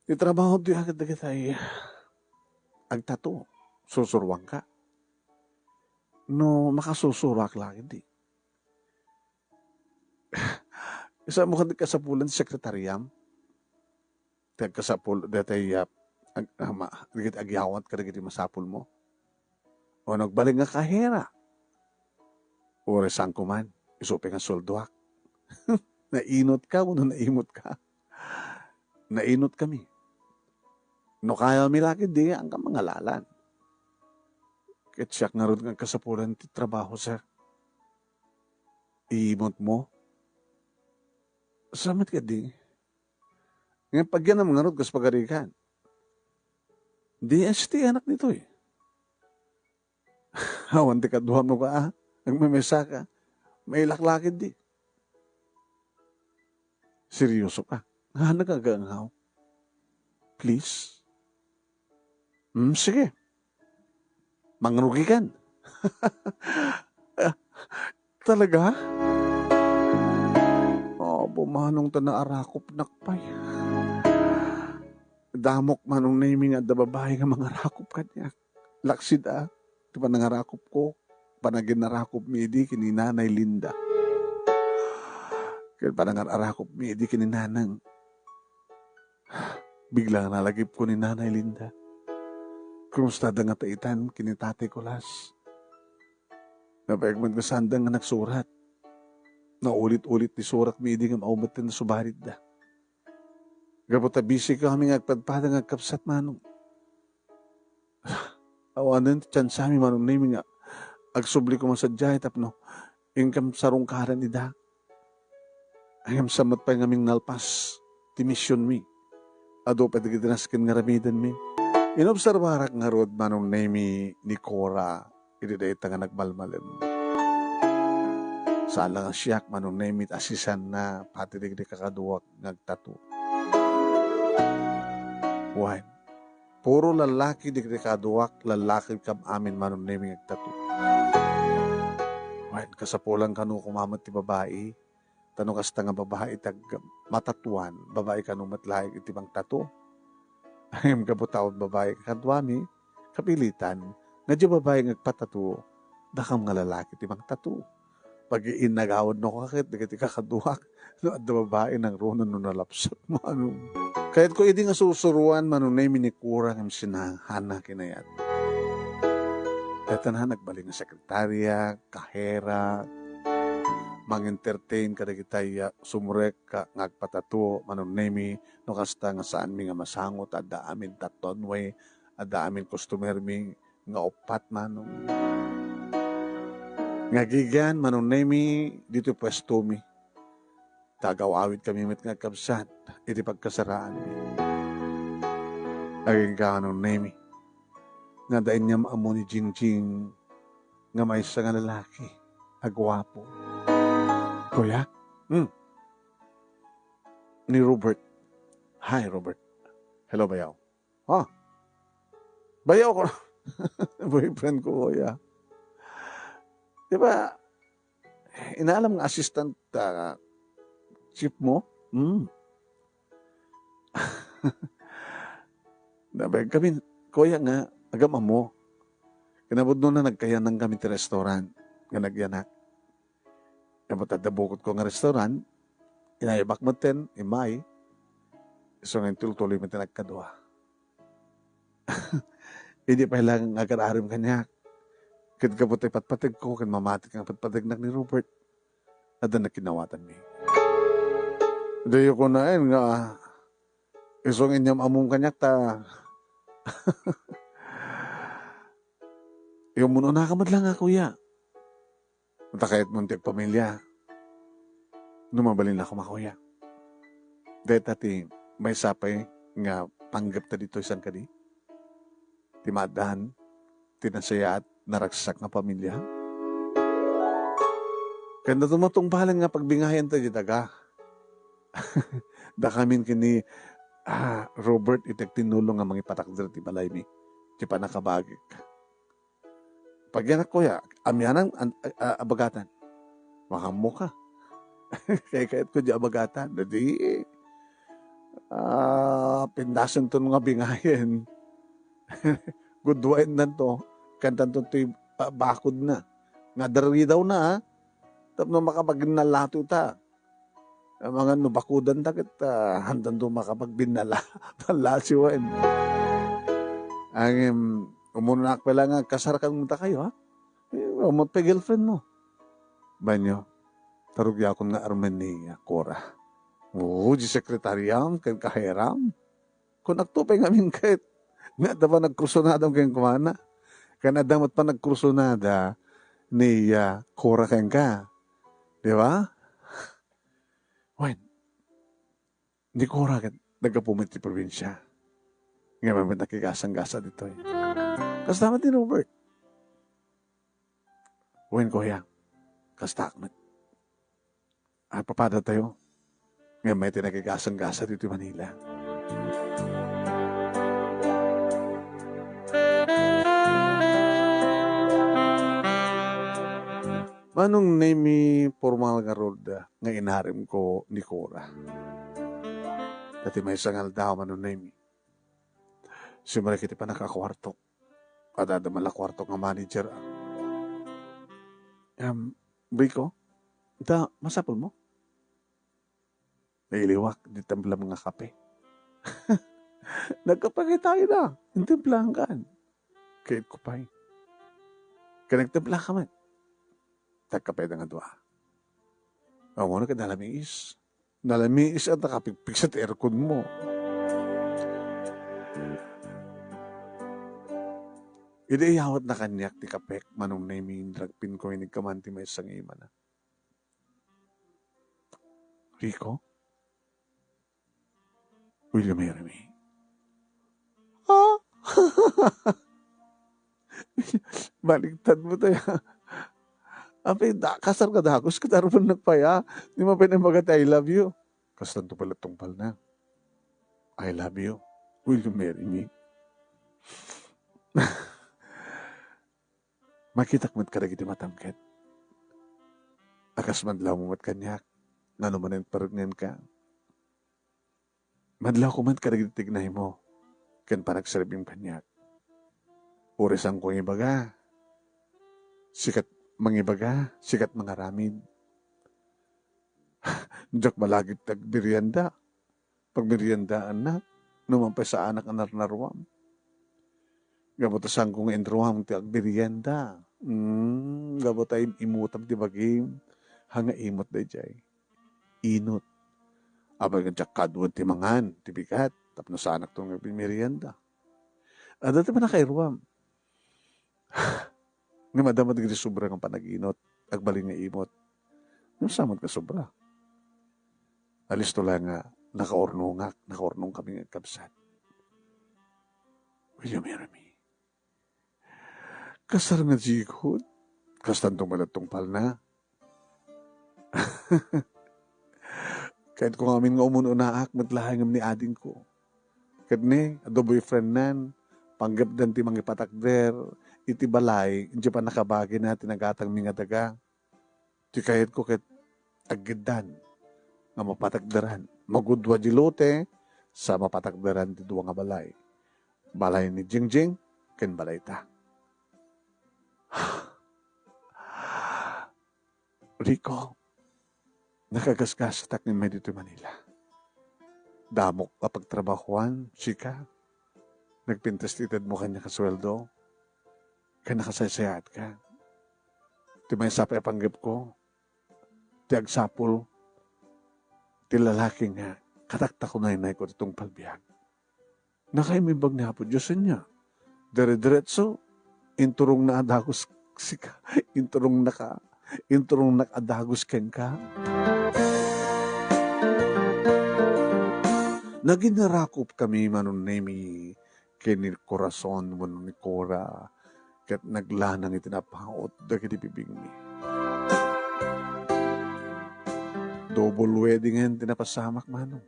Yung trabaho di agad-agad ay agtato. Susurwang ka. No, makasusurak lang, hindi. Isa mo kasapulan sa sekretariyam. Kasapul, datay, agyawat ka rin masapul mo. O nagbalik nga kahera. O resang kuman, isupin nga soldoak. Nainot ka, naimot ka. Nainot kami. No kaya milakid di, ang kamangalalan. Ketsak nga rin nga kasapulan ti trabaho, sir. Iimot mo. Salamat ka di. Ngayon pag yan ang mga rin kas pagarikan. DST anak nito eh. Hawan ti kaduha mo ka nagmemesa ka. May laklakid di. Seryoso ka. Nagaganghaw. Please. Sige. Mangrugikan. Talaga? Bumanong ta na arakop nakpay. Damok manong naming at babae nga mga rakop kanya. Laksid Di pa nangarakop ko. Panagin narakop midi kini Nanay Linda. Kaya pa nangarakop midi kini Nanang. Bigla nalagip ko ni Nanay Linda. Kumusta da nga taitan kini Tatay Kulas. Napagman ko sandang nga nagsurat. Naulit-ulit ni surat midi nga maumatin na subarit da. Gapot busy ka kami agpadpada nga kapsat manong. Awanan ti tiyan sa amin manong nami nga agsubli ko masadya tapno ingkam sarong karan ida. Ayam samat pa nga aming nalpas ti mission mi. Ado pa digidinaskin nga ramidan mi. Inobserbarak nga rod manong nami ni Cora ididayta nga nagmalmalim. Sala nga siyak manong namit asisan na pati digdi kakaduwak nagtato. One. Puro lalaki digdi kaduwak, lalaki kam amin manong namit nagtato. One. Kasapulang kanu kumamat ti babae, tanong kasta nga babae tag matatuan, babae kanu matlayag iti bang tato. Ayam kabutawad babae kakadwami, kapilitan, nga di babae ngagpatato, dakam nga lalaki ti bang tato. Pag-iin nagawad no kakit, di kakaduwak, no at babae ng ronan no nalapsat mo, ano. Kahit ko hindi nga susuruan, manunay minikura ng sinahana kinayat. Eto na, nagbaling na sekretarya, kahera, mang-entertain kada kitay sumurek ka ngagpatato, manunay mi, no kasta nga saan mi nga masangot, ada amin tatonway, ada amin customer mi, nga opat manong. Ngagigan, manunemi, dito pwesto mi. Tagaw-awit kami mit nga kabsat, iti pagkasaraan mi. Aging ka manunemi. Nga dain niya maamo ni Jingjing, nga may isa nga lalaki, agwapo. Kuya? Ni Robert. Hi, Robert. Hello, Bayaw. Bayaw ko. Boyfriend ko, kuya. Diba, inaalam ng assistant chief mo? Nabay kami, kuya nga, agam mo. Kinabod nun na nagkayanang kami ti restaurant, nga nagyanak. Kapag tadabukot ko nga restaurant, inayabak mo ten, imay, so nga tuloy mo nagkadwa. Hindi pa ilang agad-arim kanya. Kaya kapatay patpatig ko, kan mamatik ang patpatig ni Robert. Ada na kinawatan mi. Dayo ko na nga, isong inyam among kanyak ta. Yung muno nakamadlang nga, kuya. Matakayat mong pamilya. numabalin ako makuya. Dahil tati, may sapay nga panggap ta dito isan kadi. Timadahan, tinasaya at naragsak na pamilya. Kanda tumatong bahalan nga pagbingayan ta daga. Da kamin kini Robert itag tinulong nga mga patakder ti balay mi. Di pa nakabagik. Pag yan ako ya, amyanan abagatan. Makamo ka. Kaya ko di abagatan. Dadi, pindasan to nga bingayan. Good wine na to. Kantan to bakod na. Nga dari daw na tapno makapagnalato ta. Mga nubakudan ta kita handan do makapagbinala. Palasiwan. Ang umunak pa lang nga kasar kang munta kayo ha. Umot pa girlfriend mo. Banyo. Tarugya akong nga arman ni Cora. Oo, di sekretariyam, kan kahiram. Kung nagtupay ngamin kahit nga dapat nagkrusonada kayong kumana. Kaya damat pa nagkrusonada ni Cora kayong ka. Di ba? Wen, ni Cora kat nagkapumit di probinsya. Nga may nakigasang-gasa dito eh. Kasama din Robert. Wen ko yan. Kastakmat. Papada tayo. Nga may tinakigasang-gasa dito Manila. Manong name formal nga roda nga inarim ko ni Cora. Dati may sangal daw manong name. Simula kita pa nakakwarto. At adamala kwarto nga manager. Biko, masapol mo? Nailiwak, di tambla mga kape. Nagkapagay tayo na. Hindi planggan. Kahit ko pa eh. Kanagtabla ka man. Tagkapay na nga doa. Ang muna ka nalamiis. Nalamiis at nakapigpig sa aircon mo. Idayawat na kanyak ti kapek manong naiming dragpin ko inig kamanti may isang ima na. Rico? Will you marry me? Ah? Baligtad mo tayo. Apay, kasar ka dahos, katarapon nagpaya. Di mo pinamagat, I love you. Kastan to pala tungpal na. I love you. Will you marry me? Makitak mat ka na giti matamket. Akas madlaw mo mat kanyak. Nga naman ang parugnan ka. Madlaw ko mat ka na giti tignay mo. Kan panagsalabing kanyak. Ures ang kong ibaga. Sikat mangibaga, sikat mga ramin. Diyak malagit tagbiryanda. Pagbiryandaan na, numampay sa anak ang narnaruam. Gabotasan kong endruam ti agbiryanda. Gabotay imutam ti bagim. Hanga imot da jay. Inot. Abay ka kadwan ti mangan, ti bigat. Tapno sa anak tong agbiryanda. Dati pa nakairuam. Nga madamad giti sobra ng panaginot, agbaling nga imot. Yung samad ka sobra. Alis to lang nga, nakaornong kami ng kabsat. Will you marry me? Kasar nga jikot, kastan tumalatong pal na. Kahit kung amin nga umununaak, matlahangam ni ading ko. Kahit ni, ado boyfriend nan, panggap dan ti mga patakder, iti balay, hindi pa nakabagi na tinagatang mga daga. Ti kahit ko ket agidan nga mapatagdaran. Magudwa di lote sa mapatagdaran ti duwa nga balay. Balay ni Jingjing, ken balay ta. Rico, nakagasgas tak ni Medito Manila. Damok kapag trabahuan, sika. Nagpintas-titad mo kanya kasweldo. Kaya nakasaysayaat ka. Ti may sapay panggap ko. Ti agsapol. Ti lalaki nga. Katakta ko na ko itong palbiyag. Nakaimibag niya po Diyosan niya. Dire-diretso. Inturong na adagos sika. Inturong nakadagos ken ka. Naginarakop kami manon nemi kini korason manon ni Cora ket naglanang itinapaot dagiti bibing mi. Double wedding hen tinapasamak manong.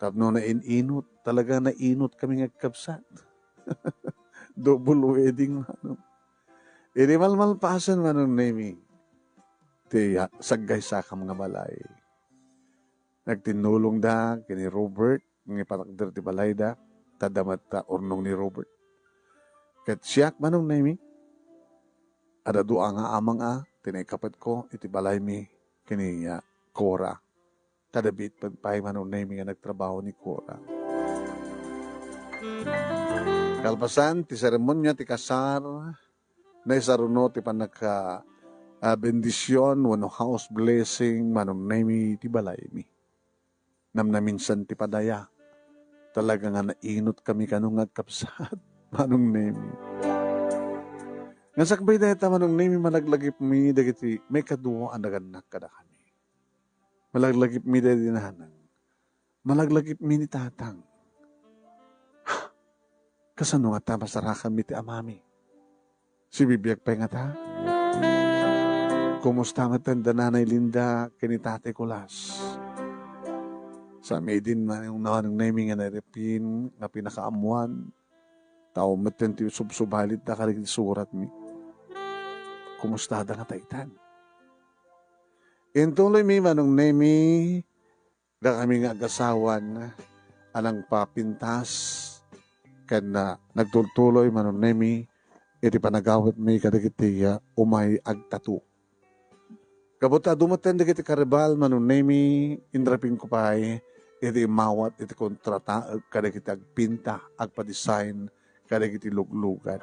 Tapno na inot, talaga na inot kami ngagkabsat. Double wedding manong. Iri malmalpasan manong nemi. Ti saggay sa kam nga balay. Nagtinulong da kini Robert, ng ipatakder ti balay da, tadamat ta ornong ni Robert. Ket siyak manong nemi, ada dua nga amang tinay kapat ko, iti balay mi, kini Cora. Tadabit pagpay manong nemi nga nagtrabaho ni Cora. Kalpasan, ti seremonya ti kasar, na isaruno ti panagka bendisyon, wano house blessing, manong nemi ti balay mi. Namnaminsan ti padaya. Talaga nga nainot kami kanong agkapsat. Manong nemi. Nga sakbay dahita manong nemi malaglagip mi dagiti may kaduwa ang naganak kada kami. Malaglagip mi dahiti nahanang. Malaglagip mi ni tatang. Kasano nga ta masarakan mi ti amami. Si bibiyag pa nga ta. Kumusta nga tanda nanay Linda kini tate Kulas. Sa may din man yung nahanang naming nga narepin, nga pinakaamuan, tao matin ti subsubalit na kalig surat mi. Kumusta da nga taitan? Intuloy mi manong nemi, da kami nga agasawan, anang papintas, kan na nagtultuloy manong nemi, iti panagawit mi kadagiti umay agtatu. Kabuta dumaten dagiti karibal manong nemi, indrapin ko pa'y, iti mawat, iti kontrata, kadagiti agpinta, agpa-design, kadagiti luglugan.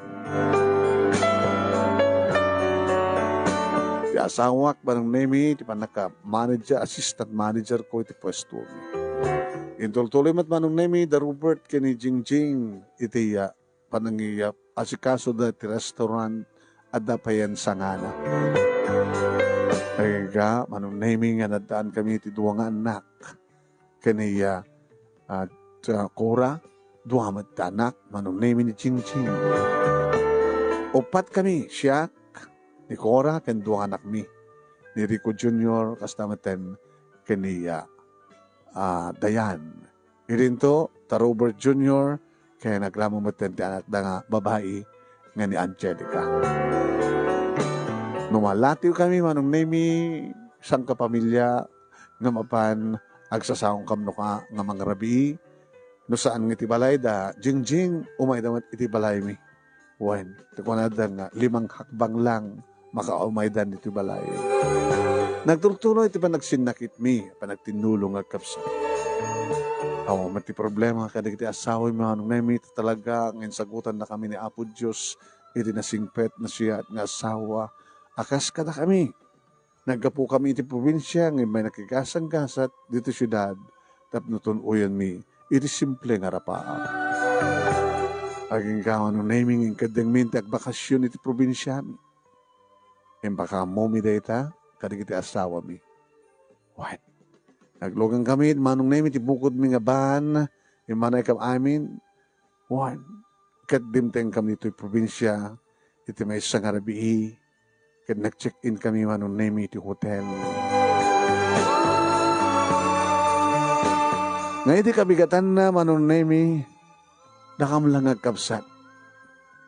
Ti asawak, manong nemi, ti panaka-manager, assistant manager ko, iti pwesto mi. Intultuloy mat manong nemi, da Robert, kini Jingjing, iti panangiyap, asikaso da ti restaurant, at da payan sangana. Kaya manong nemi, nga nadaan kami, iti duwa nga anak, kaniya at Cora, duwamat anak, manong name ni Ching-Ching. Upat kami, siya, ni Cora, kan duwang anak mi, ni Rico Jr., kastamatan kaniya Dayan. Irinto, ta Robert Jr., kaya naglamamaten ti anak da nga babae nga ni Angelica. Numalatiw kami, manong name isang kapamilya, nga mapan, agsasawang kamno ka nga mga rabi, no saan nga itibalay da, Jingjing, umay damat itibalay mi. Wen, tikunada nga, 5 hakbang lang, makaumay dan itibalay. Nagtultuloy, iti pa nagsinakit mi, pa nagtinulong ang kapsa. Mati problema, kada iti asawa mi, anong nami, talaga, ngayon sagutan na kami ni Apo Diyos, iti nasingpet na siya at nga asawa, akas kada kami. Nagkapo kami iti probinsya, ngayon may nakigasang-gasat dito syudad, tapnuton uyan mi, iti simple nga rapaan. Aging kawan no naming yung kadang minti bakasyon iti probinsya mi. Yung baka mo mi data, kadig iti asawa mi. What? Naglogang kami, manong naming iti bukod mi nga ban, yung manay kam amin, what? Kadimteng kami ito yung probinsya, iti may isang arabii, kad nag-check-in kami manong name iti hotel. Nga iti kabigatan na manong name, nakamlang agkapsat.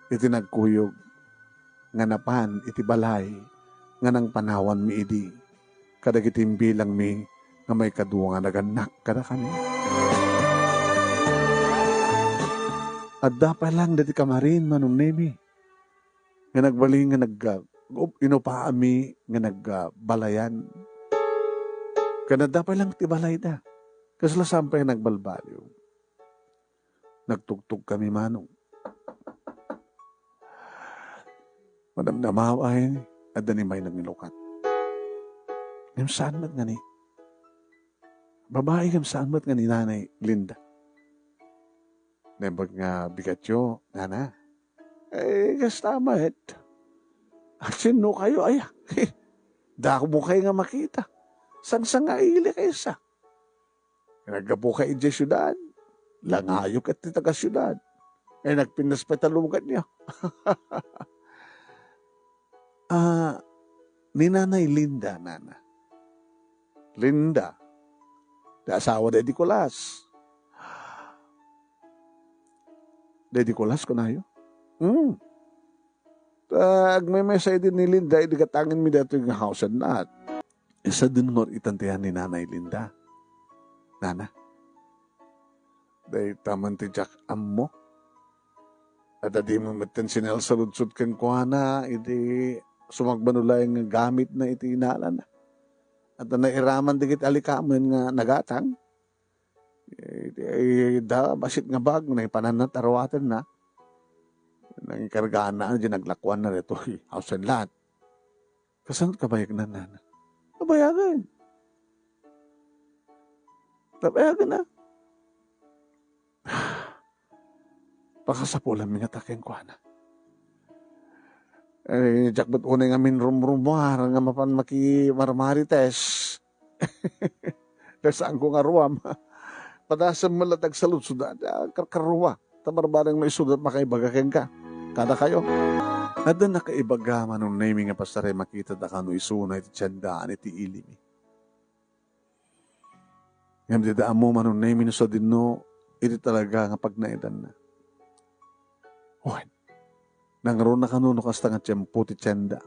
Iti nagkuyog, nga napan iti balay, nga nang panawan mi idi, kadag iti bilang mi, nga may kaduwa nga naganak kada kami. At dapat lang dati kamarin manong name, nga nagbaling nga inupaami nga nagbalayan. Kanada pa lang tibalay da. Kasla sampay nagbalbaliw. Nagtugtog kami manong. Madam na maaway, at danimay nang nilukat. Ngam saan mat nga ni? Babae ngam saan mat nga ni Nanay Linda? Nembag nga bigatyo, nana. Gastamat. Sino kayo ay? Dako mo kayo nga makita. Sang nga ili kayo sa. Nagkapo ka ije syudad. Langayok at taga syudad. Nagpinas pa talugan niya. Ni Nanay Linda, Nana. Linda. Da asawa de Nicolas. De Nicolas ko na yun. Agmemesay din ni Linda, idigatangin mi dito yung house and lot. Isa din ngor itantihan ni Nanay Linda. Nana, dahil taman ti Jack Ammo. At adi mo matin sinel sa ludsud kang kuhana, idi sumagbanulay nga gamit na iti inalan. At nairaman digit alikaman nga nagatang. Da, basit nga bag, na ipananat arawatan na. Nang ikargaan na, naglakwan na rito, house and lot. Kasanot kabayag na, Nana? Kabayagan. Kabayagan na. Pakasapulan mi nga taking kwa na. Jakbat unay nga min rumrumwar, nga mapan makimarmarites. Kasaan ko nga ruwam. Padasam malatag sa lutsudan, karkaruwa. Tabarbarang may sudat makaibagakin ka. Kada kayo. At na nakaibaga manong naming nga pasare makita da kano isuna iti tiyandaan iti ilimi. Ngayon di daan mo manong naming sa dinno, iti talaga nga pagnaidan na. Uwan, nangaroon na kanuno kasta nga tiyempo ti tiyanda.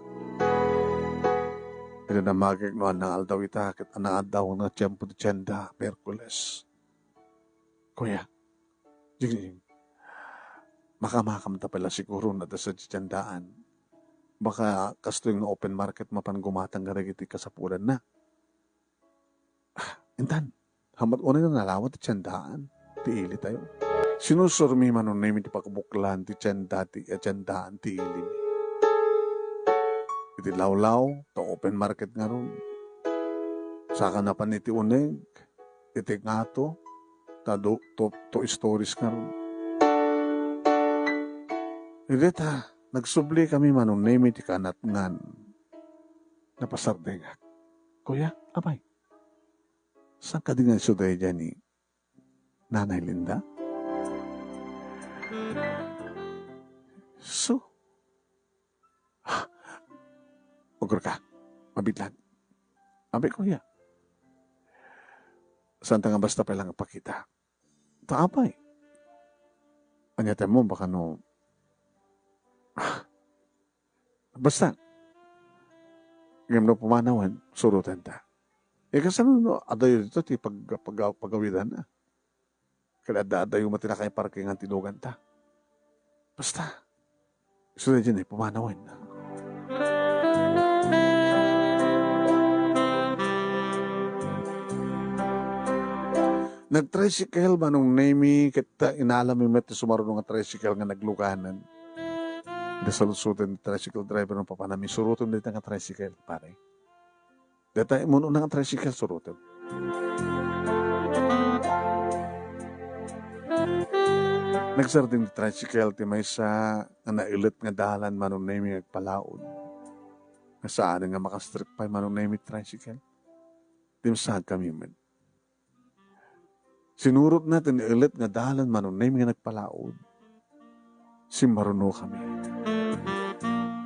Ito na magignoan ng aldaw itakit, anaan daw nga tiyempo ti tiyanda, Perkules. Kuya, jing makamakam ta pala siguro na sa tiyandaan. Baka kasto yung open market mapan gumatang garagiti kasapulan na. Intan, hamat unay na nalawat ti tiyandaan. Tiili tayo. Sinusurmi manon na yung pakabuklan ti tiyandaan tiili. Iti lawlaw, to open market nga ron. Saka na pa niti uneg, iti ngato, to stories nga ron. Ireta, nagsubli kami manon name iti kanat ngan. Napasardengak. Kuya, abay. Saan ka din nga suday dyan ni Nanay Linda? So, ugur ka, mabitlan. Abay, kuya. Saan nga basta palang pakita? Taapay. Anyatan mo, baka no, basta, ngayon na pumanawan, surutan ta. Kasano no, adayo dito, ti pagawidan na. Kaya adayo matinakay parking ang tinugan ta. Basta, surutan dyan pumanawan na. Nag-tricycle manong name kita inalam yung meti sumarunong nga tricycle nga naglukanan. Nasalusutin ni tricycle driver ng papanami. Surutin dito nga tricycle, pare. Dito muno nga tricycle, surutin. Nagsarding ni tricycle, ti may sa nailit nga dalan manong name nagpalaod. Saan nga makastrip pa manong name tricycle. Timsag kami man. Sinurot natin ilit nga dalan manong name nga nagpalaod. Simaruno kami.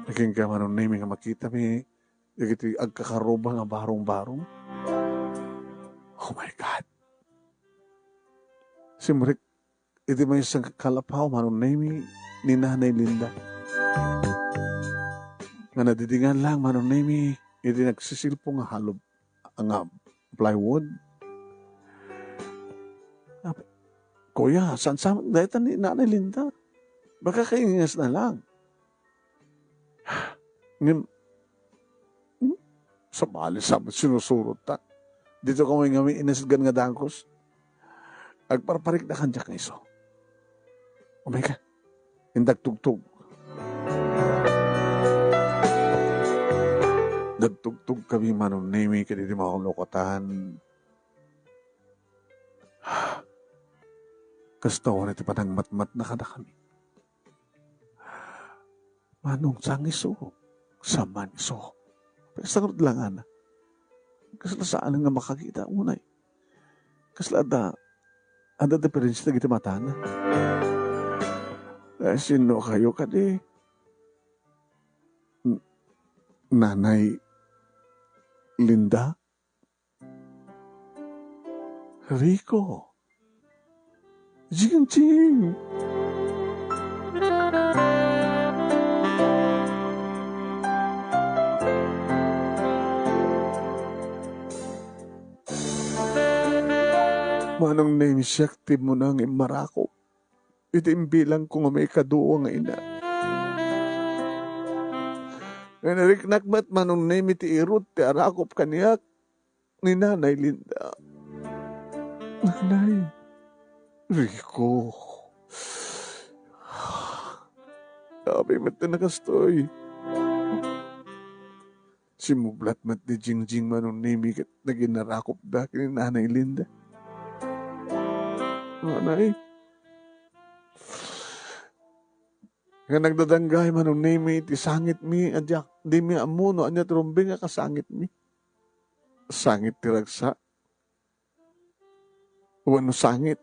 Naging ka manong name nga makita mi, iti agkakaroba nga barong-barong. Oh my God. Simrik, iti may isang kalapaw manong name ni Nanay Linda. Nga nadidingan lang manong name, iti nagsisilpo nga halob, nga plywood. Kuya, saan dahil ni Nanay Linda? Baka kaingas na lang. Ngayon, sa bali, sinusurot ta. Dito kami inasgan nga dangkos. Agparparik na kanyak nga iso. Oh my God. Indagtugtug. Dagtugtug kami manong name kaya di makulokotan. Kastawa na iti panang matmat na kada kami. Manong sang iso, saman iso. Pagsagot lang, ana. Kasi nasaan nga makakita unay. Kaslada, ada diferensya na kita matana. Sino kayo kadi? Nanay Linda? Rico? Jing-jing! Manong name sakti mo nang imarako. Itimbilang ko nga may kaduwa nga ina. Nanariknakmat manong name iti irut ti arakop kaniyak ni Nanay Linda. Nanay, Rico. Sabi mat na nakastoy. Simublat mat ni Jingjing manong name kat na ginarakop da ni Nanay Linda. Nanay. Nga nagdadanggay manong name iti sangit mi adyak di mi amuno anya trumbing nga kasangit mi. Sangit ti ragsa. Wano sangit.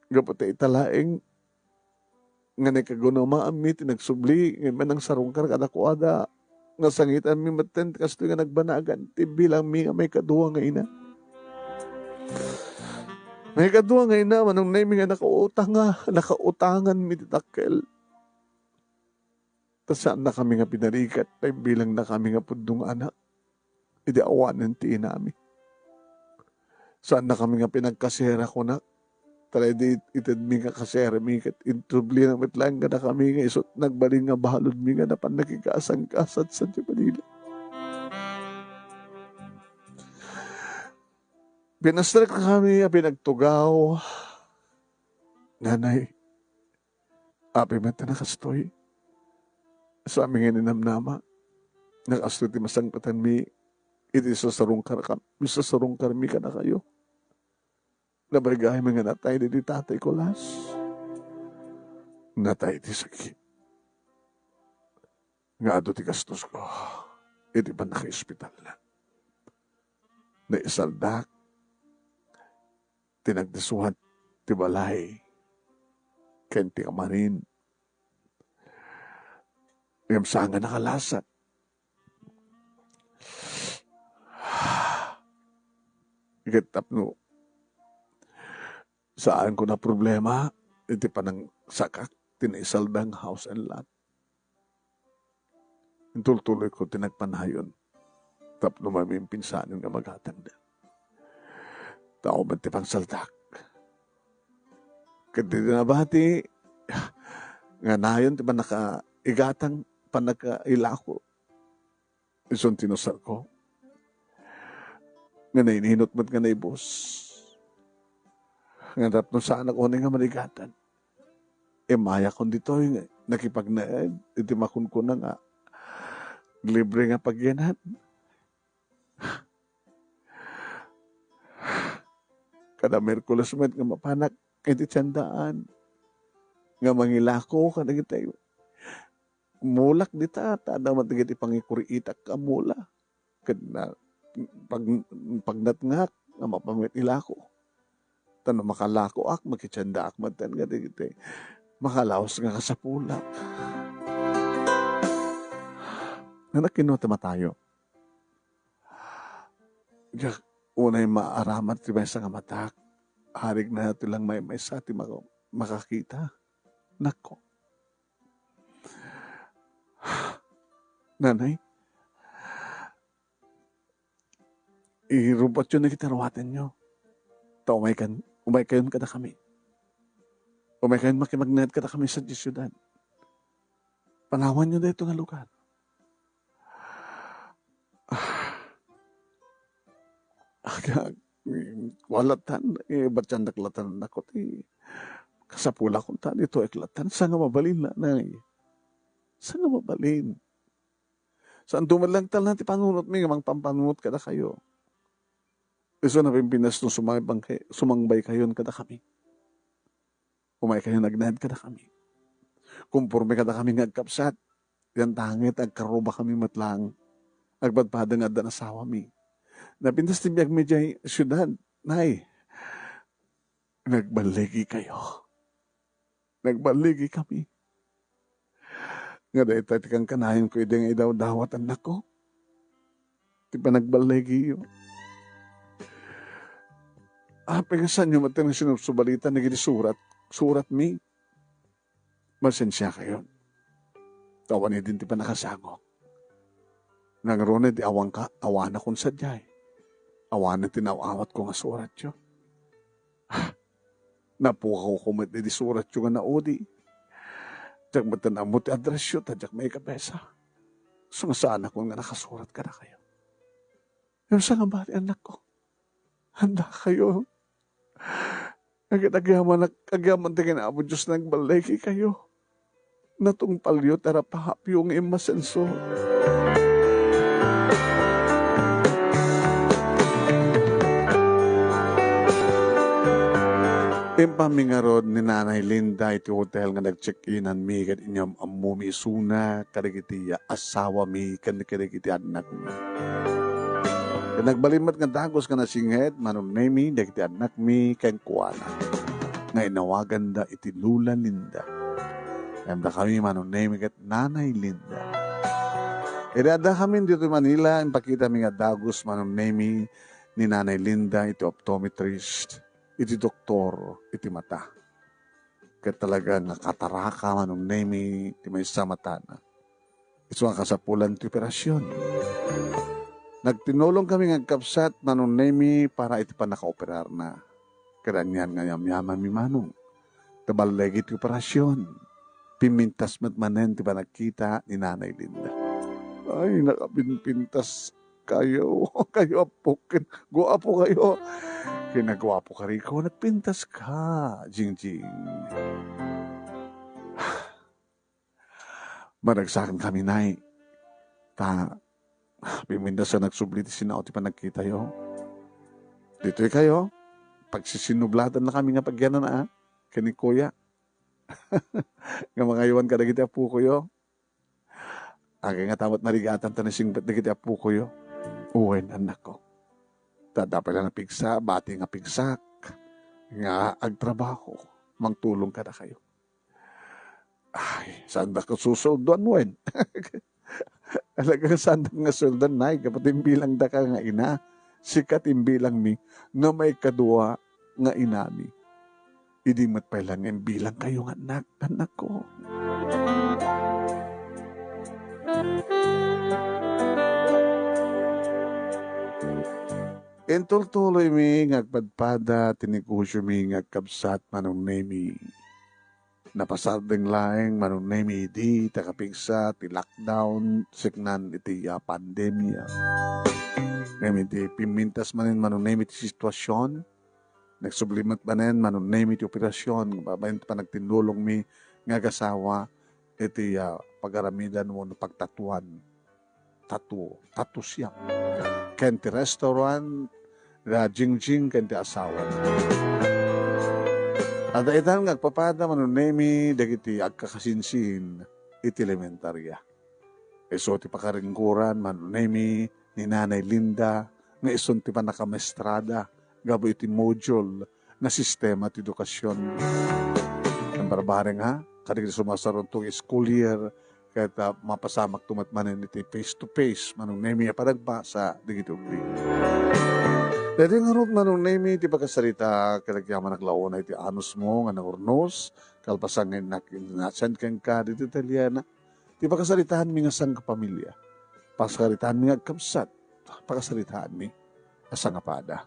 Gapot italaeng nga nagkagunama mi tinagsubli nga manang sarungkar kada kuada nga sangitan mi maten kasto nga nagbanagan ti bilang mi nga may kaduwa nga ina. May kaduwa nga ina manong name nga nakautangan mi titakkel. Tas saan na kami nga pinarikat ay bilang na kami nga pudong anak. Idi awanan ti inami. Saan na kami nga pinagkasera ko na. Talay di itad mi nga kasera mi kat intubli ng mitlang nga na kami nga isot nagbaling nga bahalod mi nga na pan nakikasang-kasat sa di Manila. Pinastrak kami pinagtugaw. Nanay, api mata nakastoy. Sa aming ininamnama, nakastoy ti masangpatan mi, iti sasarungkar mi ka na kayo. Nabarigay mga natay di tatay ko las. Natay ti sakit. Nga ado ti gastos ko, iti pa naka-hospital na. Naisaldak, tinagdisuhan ti balay, kenti amanin, yung sanga nakalasat. Igatap no, saan ko na problema, iti pa ng sakak, tinaisaldang house and lot. Intultuloy ko tinagpanayon, tapno mamimpinsaan nga maghatanda. Tao ba ti pangsaltak? Kati dinabati, nga nayon ti pa nakaigatang panagkailako. Isong tinusar ko. Nga nainihinot mo't nga naibos. Nga rap no saan ako nga marigatan. Maya kong dito, nakipagnaed, iti makun ko na nga, libre nga pagyanan. Kada Merkulas man nga mapanak, iti tiyandaan. Nga mangilako, kada kita mulak dita, tada matagit ipangikuriitak ka mula. Kada pagnatngak, nga mapamit ilako. Tano makalako ak, makitsanda ak, matan nga kita makalaos nga kasapulak. Nanakinota matayo. Unay maaramat ti may nga matak. Harig na natin lang may sa ti makakita. Nako. Nanay, irubot yun na kitarawatin nyo. Umay kayon kada kami. Umay kayon makimagnat kada kami sa syudad. Panawan nyo na ito nga lugar. Walatan, ba't yan naklatan na ko, kasapula kong tani ito, eklatan, saan nga mabalin na, nay? Saan nga mabalin? Saan dumalang tal natin panunot mi, mang pampanunot kada kayo. Iso na Pimpinas nung sumangbay kayon kada kami. Umay kayo nagnahad kada kami. Kumpurme kada kami ngagkapsat, yan tangit, agkaroba kami matlang, agbadpada nga dan asawa mi. Napintas tibiyag medya syudad, nay, Nagbaligi kayo. Nagbaligi kami. Nga dahil tayo kang kanahin ko ideng idaw dawat anak ko. Di ba nagbaligi yun? Pengasan nyo matang sinusubalita na surat. Surat mi. Masensya kayo. Tawan din di pa nakasagok. Nangaroon di awang ka, awana kong sadyay. Awana tinawawat ko nga surat yun. Napukaw ko mat di surat yun nga naudi. Diyak matan mo ti address yun, tadyak may kabesa. So nga saan ako nga nakasurat ka na kayo. Yung sa nga bati anak ko, handa kayo. Agyaman tingin na abo Diyos nagbalaki kayo. Natong palyo tara pahapyo ng imasenso. Impamingarod ni Nanay Linda iti hotel nga nag-check-inan mi kat inyam amumi suna kadagiti asawa mi kadagiti anak mi. Nagbalimat nga dagos ka na singhet manong nemi dagiti anak mi ken kuana. Nga inawagan da iti Lula Linda. Yamda kami manong nemi kat Nanay Linda. Irada kami dito Manila impakita mi nga dagos manong nemi ni Nanay Linda iti optometrist. Iti doktor, iti mata. Kaya talaga nga kataraka manong nemi, iti may sa mata na. Ito nga kasapulan iti operasyon. Nagtinulong kami ng kapsat manong nemi para iti pa naka-operar na. Kaya niyan nga yamyaman mi manong. Tabalag iti operasyon. Pimintas matmanen iti pa nakita ni Nanay Linda. Ay, nakapinpintas kayo. Kayo apukin. Guwapo kayo. Kinagwapo ka Rico, nagpintas ka, Jingjing. Maragsakan kami, Nay. Pimintas sa nagsublit sinauti pa nagkita yo. Dito'y kayo. Pagsisinublatan na kami nga pagyanan na, kini Kuya. Nga mga iwan ka na kita po ko yo. Agay nga tamot narigatan tanasing na kita po ko yo. Uwen, anak ko. Dapat na napigsa, bati nga pigsak, nga agtrabaho, mangtulong ka na kayo. Ay, saan ba ka susuldan, Wen? Alagang saan nga suldan, Nay, kapag imbilang da ka nga ina, sikat imbilang mi, na may kadua nga inami. Idi mat pa lang imbilang kayo nga anak ko. Entultuloy mi ngagpadpada, tinigusyo mi ngagkabsat manong nemi. Napasardeng laeng manong nemi di takapigsa ti lockdown siknan iti pandemya. Nemi di pimintas manin manong nemi ti sitwasyon. Nagsublimat manin manong nemi ti operasyon. Babayin pa nagtinulong mi ngagasawa iti pagaramidan mo no pagtatuan. Tatu siya. Kenti restaurant, Jingjing kenti asawa. At itan ngagpapada manunemi dagiti agkakasinsin iti elementarya. So ti pakaringkuran manunemi ni Nanay Linda nga ison ti panakamestrada gabo iti module na sistema ti edukasyon. Ang barbareng ha, kadigiti sumasaron tong school year kahit mapasamak tumatmanin iti face-to-face manong nemi padagpa sa digitugli. Dati nga rin manong nemi iti pagkasalita kalagyaman naglaon na iti anus mo nga nangurnos kalpasan nga nasan kang ka dito Italiana. Iti pagkasalitahan mi nga sang kapamilya. Pagkasalitahan mi nga kapsat. Pagkasalitahan mi asang apada.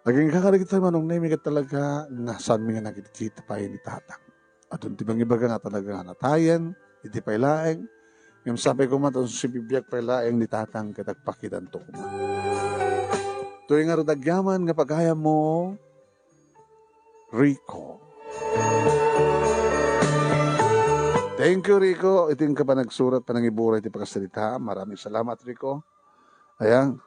Laging kakarigita manong nemi ka talaga nga saan mi nga nakikita pa yun itatang. At yung tibang iba nga talaga natayan iti pailaeng, yung sabi ko man, si bibiyag pailaeng ni tatang katagpakitan to ko man. Tuwing nga rodagyaman nga pagaya mo, Rico. Thank you, Rico. Ito yung ka pa nagsurat pa ng ibura iti pagkasalita. Maraming salamat, Rico. Ayan.